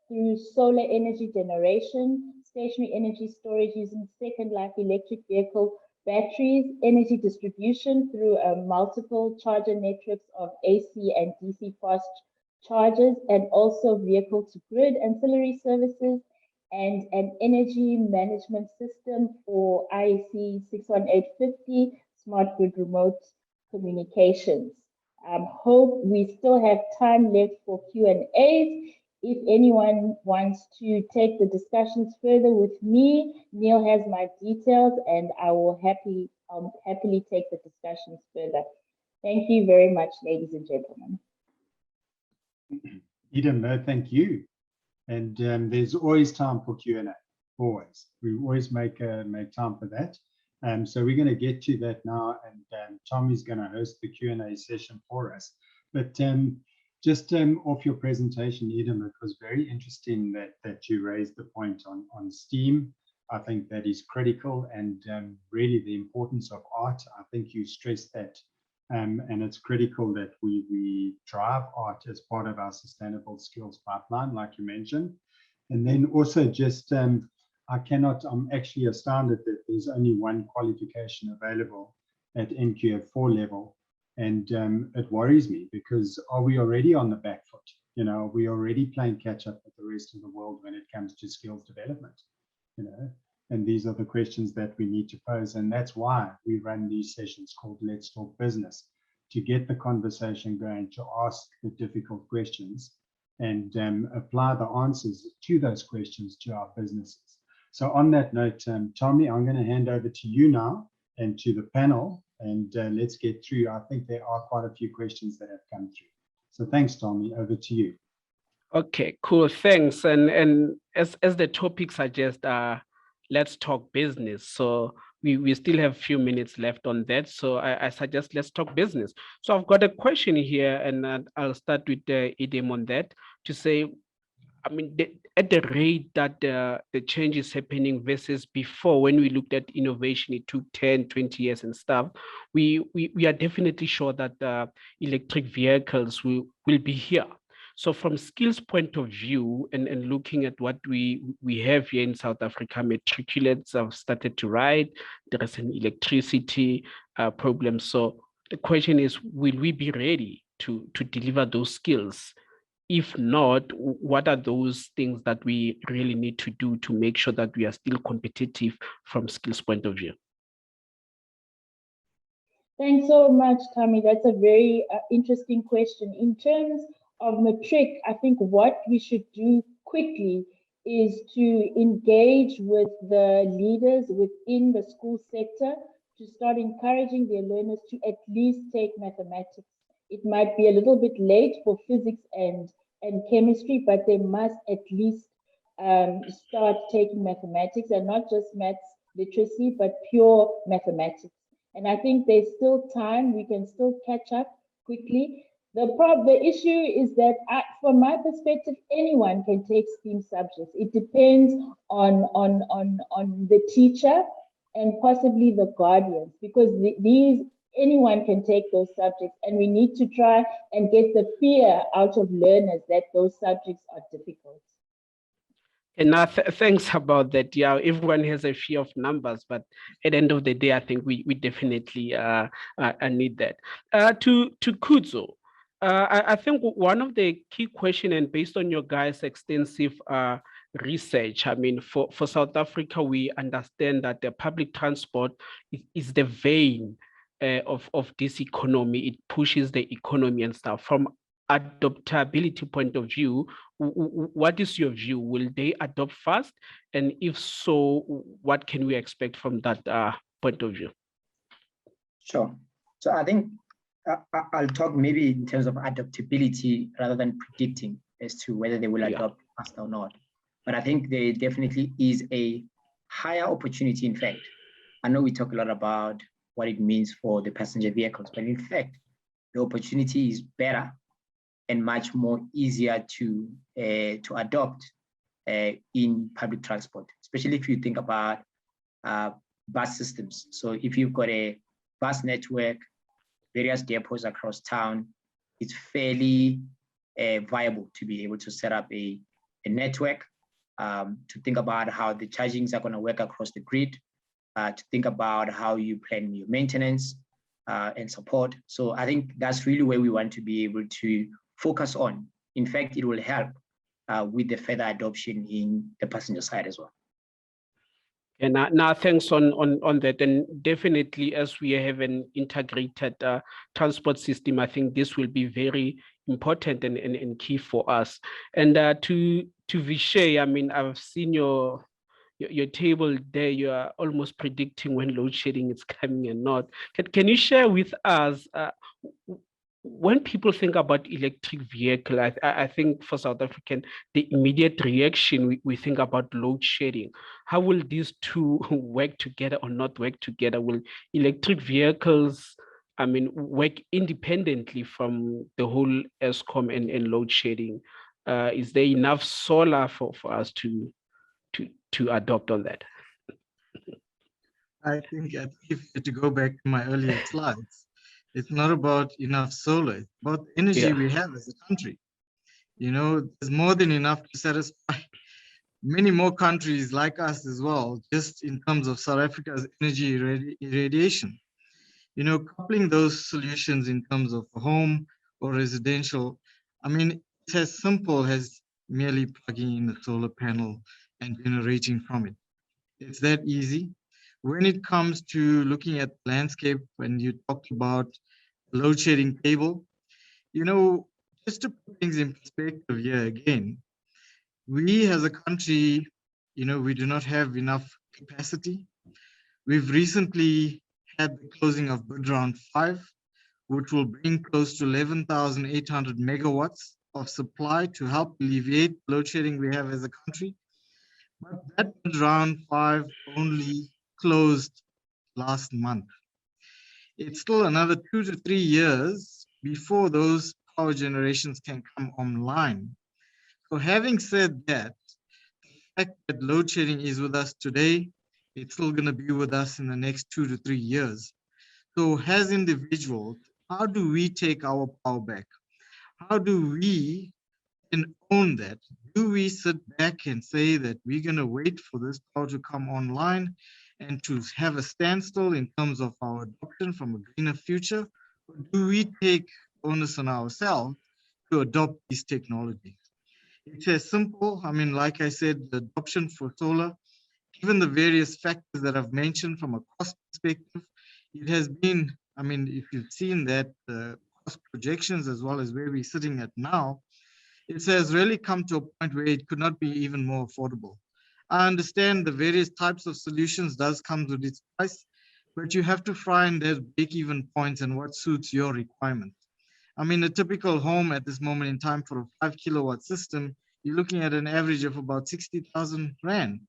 through solar energy generation, stationary energy storage using second life electric vehicle batteries, energy distribution through multiple charger networks of AC and DC fast chargers, and also vehicle to grid ancillary services, and an energy management system for IEC 61850 smart grid remote communications. Hope we still have time left for Q&As. If anyone wants to take the discussions further with me, Neil has my details, and I will happily take the discussions further. Thank you very much, ladies and gentlemen.
Edem, no, thank you. And there's always time for Q&A, always. We always make time for that. So we're going to get to that now, and Tommy's going to host the Q&A session for us. But just off your presentation, Edem, it was very interesting that you raised the point on STEAM. I think that is critical, and really the importance of art. I think you stressed that. And it's critical that we drive art as part of our sustainable skills pipeline, like you mentioned. And then also just, I'm actually astounded that there's only one qualification available at NQF4 level. And it worries me, because are we already on the back foot? You know, are we already playing catch up with the rest of the world when it comes to skills development? You know, and these are the questions that we need to pose. And that's why we run these sessions called Let's Talk Business, to get the conversation going, to ask the difficult questions and apply the answers to those questions to our businesses. So on that note, Tommy, I'm going to hand over to you now and to the panel, and let's get through. I think there are quite a few questions that have come through. So thanks, Tommy, over to you.
Okay, cool, thanks. And as the topic suggests, let's talk business. So we still have a few minutes left on that. So I suggest let's talk business. So I've got a question here, and I'll start with Edem on that, to say, I mean, at the rate that the change is happening versus before, when we looked at innovation, it took 10, 20 years and stuff, we are definitely sure that electric vehicles will be here. So from skills point of view, and looking at what we have here in South Africa, matriculates have started to ride, there is an electricity problem. So the question is, will we be ready to deliver those skills? If not, what are those things that we really need to do to make sure that we are still competitive from skills point of view?
Thanks so much, Tommy. That's a very interesting question. In terms of matric, I think what we should do quickly is to engage with the leaders within the school sector to start encouraging their learners to at least take mathematics. It might be a little bit late for physics and chemistry, but they must at least start taking mathematics, and not just maths literacy, but pure mathematics. And I think there's still time. We can still catch up quickly. The issue is that, from my perspective, anyone can take STEAM subjects. It depends on the teacher and possibly the guardians, because anyone can take those subjects, and we need to try and get the fear out of learners that those subjects are difficult.
And thanks about that. Yeah, everyone has a fear of numbers, but at the end of the day, I think we definitely need that. To Kudzo, I think one of the key questions, and based on your guys' extensive research, I mean, for South Africa, we understand that the public transport is the vein of this economy. It pushes the economy and stuff. From adoptability point of view, what is your view? Will they adopt fast? And if so, what can we expect from that point of view?
Sure. So I think I'll talk maybe in terms of adaptability rather than predicting as to whether they will adopt fast or not. But I think there definitely is a higher opportunity. In fact, I know we talk a lot about what it means for the passenger vehicles, but in fact, the opportunity is better and much more easier to adopt in public transport, especially if you think about bus systems. So if you've got a bus network, various depots across town, it's fairly viable to be able to set up a network, to think about how the chargings are going to work across the grid, to think about how you plan your maintenance and support. So I think that's really where we want to be able to focus on. In fact, it will help with the further adoption in the passenger side as well.
And now thanks on that. And definitely, as we have an integrated transport system, I think this will be very important and key for us. And to Vishay, I mean, I've seen your table there. You are almost predicting when load shedding is coming and not. Can you share with us, when people think about electric vehicle, I think for South African, the immediate reaction, we think about load shedding. How will these two work together or not work together? Will electric vehicles, I mean, work independently from the whole ESCOM and load shedding? Is there enough solar for us to adopt on that?
I think to go back to my earlier slides, it's not about enough solar, it's about the energy we have as a country. You know, there's more than enough to satisfy many more countries like us as well, just in terms of South Africa's energy irradiation. You know, coupling those solutions in terms of a home or residential, I mean, it's as simple as merely plugging in a solar panel and generating from it. It's that easy. When it comes to looking at landscape, when you talked about load shedding table, you know, just to put things in perspective here again, we as a country, you know, we do not have enough capacity. We've recently had the closing of bid round 5, which will bring close to 11,800 megawatts of supply to help alleviate load shedding we have as a country. But that bid round 5 only closed last month. It's still another 2 to 3 years before those power generations can come online. So having said that, the fact that load shedding is with us today, it's still going to be with us in the next 2 to 3 years. So as individuals, how do we take our power back? How do we own that? Do we sit back and say that we're going to wait for this power to come online and to have a standstill in terms of our adoption from a greener future? Or do we take onus on ourselves to adopt these technologies? It's as simple. I mean, like I said, the adoption for solar, given the various factors that I've mentioned from a cost perspective, it has been, I mean, if you've seen that cost projections as well as where we're sitting at now, it has really come to a point where it could not be even more affordable. I understand the various types of solutions does come with its price, but you have to find those break-even points and what suits your requirements. I mean, a typical home at this moment in time for a 5 kilowatt system, you're looking at an average of about 60,000 Rand.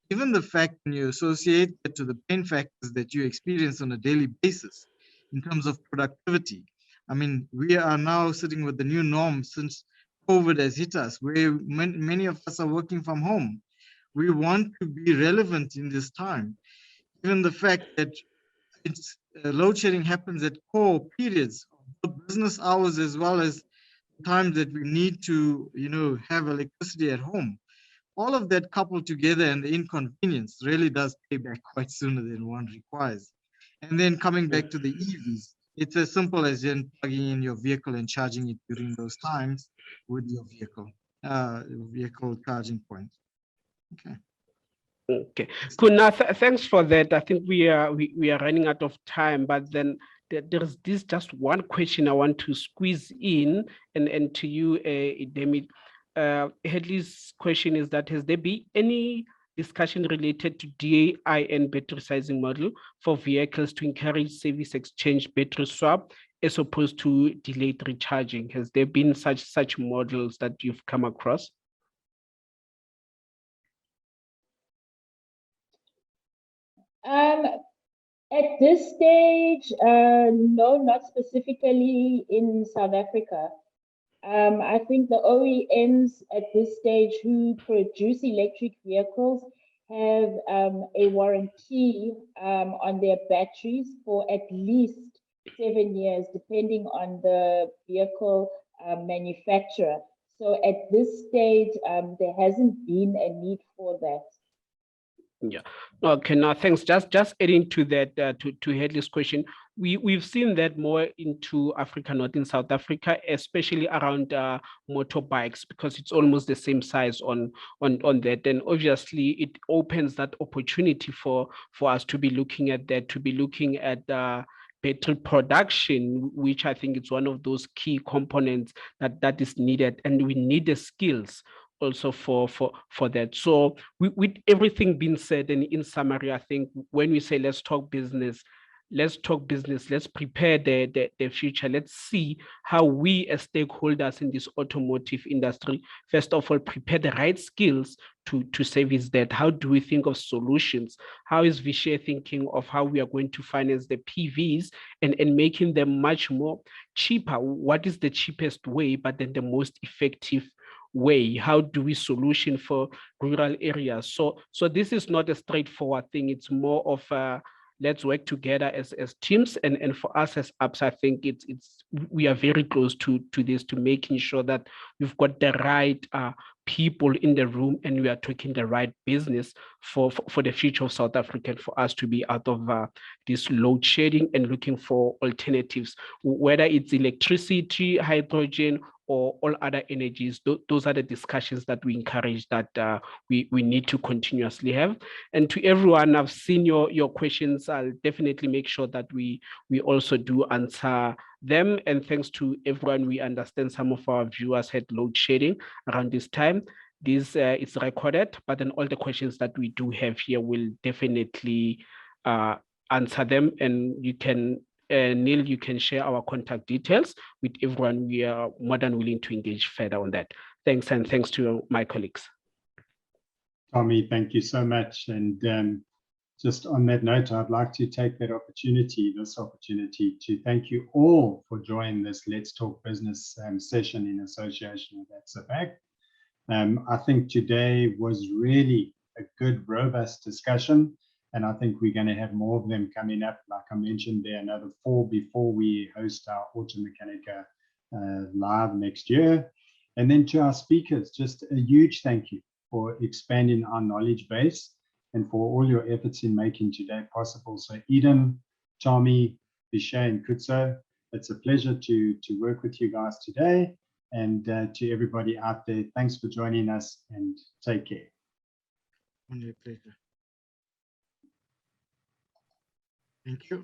Given the fact when you associate that to the pain factors that you experience on a daily basis in terms of productivity, I mean, we are now sitting with the new norm since COVID has hit us, where many of us are working from home. We want to be relevant in this time, given the fact that load shedding happens at core periods of business hours as well as times that we need to, you know, have electricity at home. All of that coupled together and the inconvenience really does pay back quite sooner than one requires. And then coming back to the EVs, it's as simple as then plugging in your vehicle and charging it during those times with your vehicle charging point. Okay.
Okay, Kuna, thanks for that. I think we are running out of time, but then there's this just one question I want to squeeze in, and to you, Demi. Headley's question is that has there been any discussion related to DAI and battery sizing model for vehicles to encourage service exchange battery swap as opposed to delayed recharging? Has there been such models that you've come across?
At this stage, no, not specifically in South Africa. I think the OEMs at this stage who produce electric vehicles have a warranty on their batteries for at least 7 years, depending on the vehicle manufacturer. So at this stage, there hasn't been a need for that.
Yeah. Okay. Now, thanks. Just adding to that, to Headley's question, we've seen that more into Africa, not in South Africa, especially around motorbikes, because it's almost the same size on that. And obviously, it opens that opportunity for us to be looking at that, to be looking at battery production, which I think is one of those key components that is needed, and we need the skills also for that. So with everything being said, and in summary, I think when we say let's talk business, let's prepare the future. Let's see how we as stakeholders in this automotive industry, first of all, prepare the right skills to service that. How do we think of solutions? How is Vishay thinking of how we are going to finance the PVs and making them much more cheaper? What is the cheapest way, but then the most effective way? How do we solution for rural areas? So this is not a straightforward thing. It's more of a let's work together as teams, and for us as Absa, I think we are very close to this, to making sure that we've got the right people in the room and we are talking the right business for the future of South Africa, for us to be out of this load shedding and looking for alternatives, whether it's electricity, hydrogen, or all other energies. Those are the discussions that we encourage, that we need to continuously have. And to everyone, I've seen your questions. I'll definitely make sure that we also do answer them. And thanks to everyone, we understand some of our viewers had load shedding around this time. This is recorded, but then all the questions that we do have here will definitely answer them. And you can, Neil, you can share our contact details with everyone. We are more than willing to engage further on that. Thanks, and thanks to my colleagues.
Tommy, thank you so much. And just on that note, I'd like to take this opportunity to thank you all for joining this Let's Talk Business session in association with Absa. I think today was really a good, robust discussion, and I think we're going to have more of them coming up. Like I mentioned, there are another 4 before we host our Automechanika live next year. And then to our speakers, just a huge thank you for expanding our knowledge base and for all your efforts in making today possible. So Eden, Tommy, Vishay, and Kutso, it's a pleasure to work with you guys today. And to everybody out there, thanks for joining us and take care.
Only a pleasure. Thank you.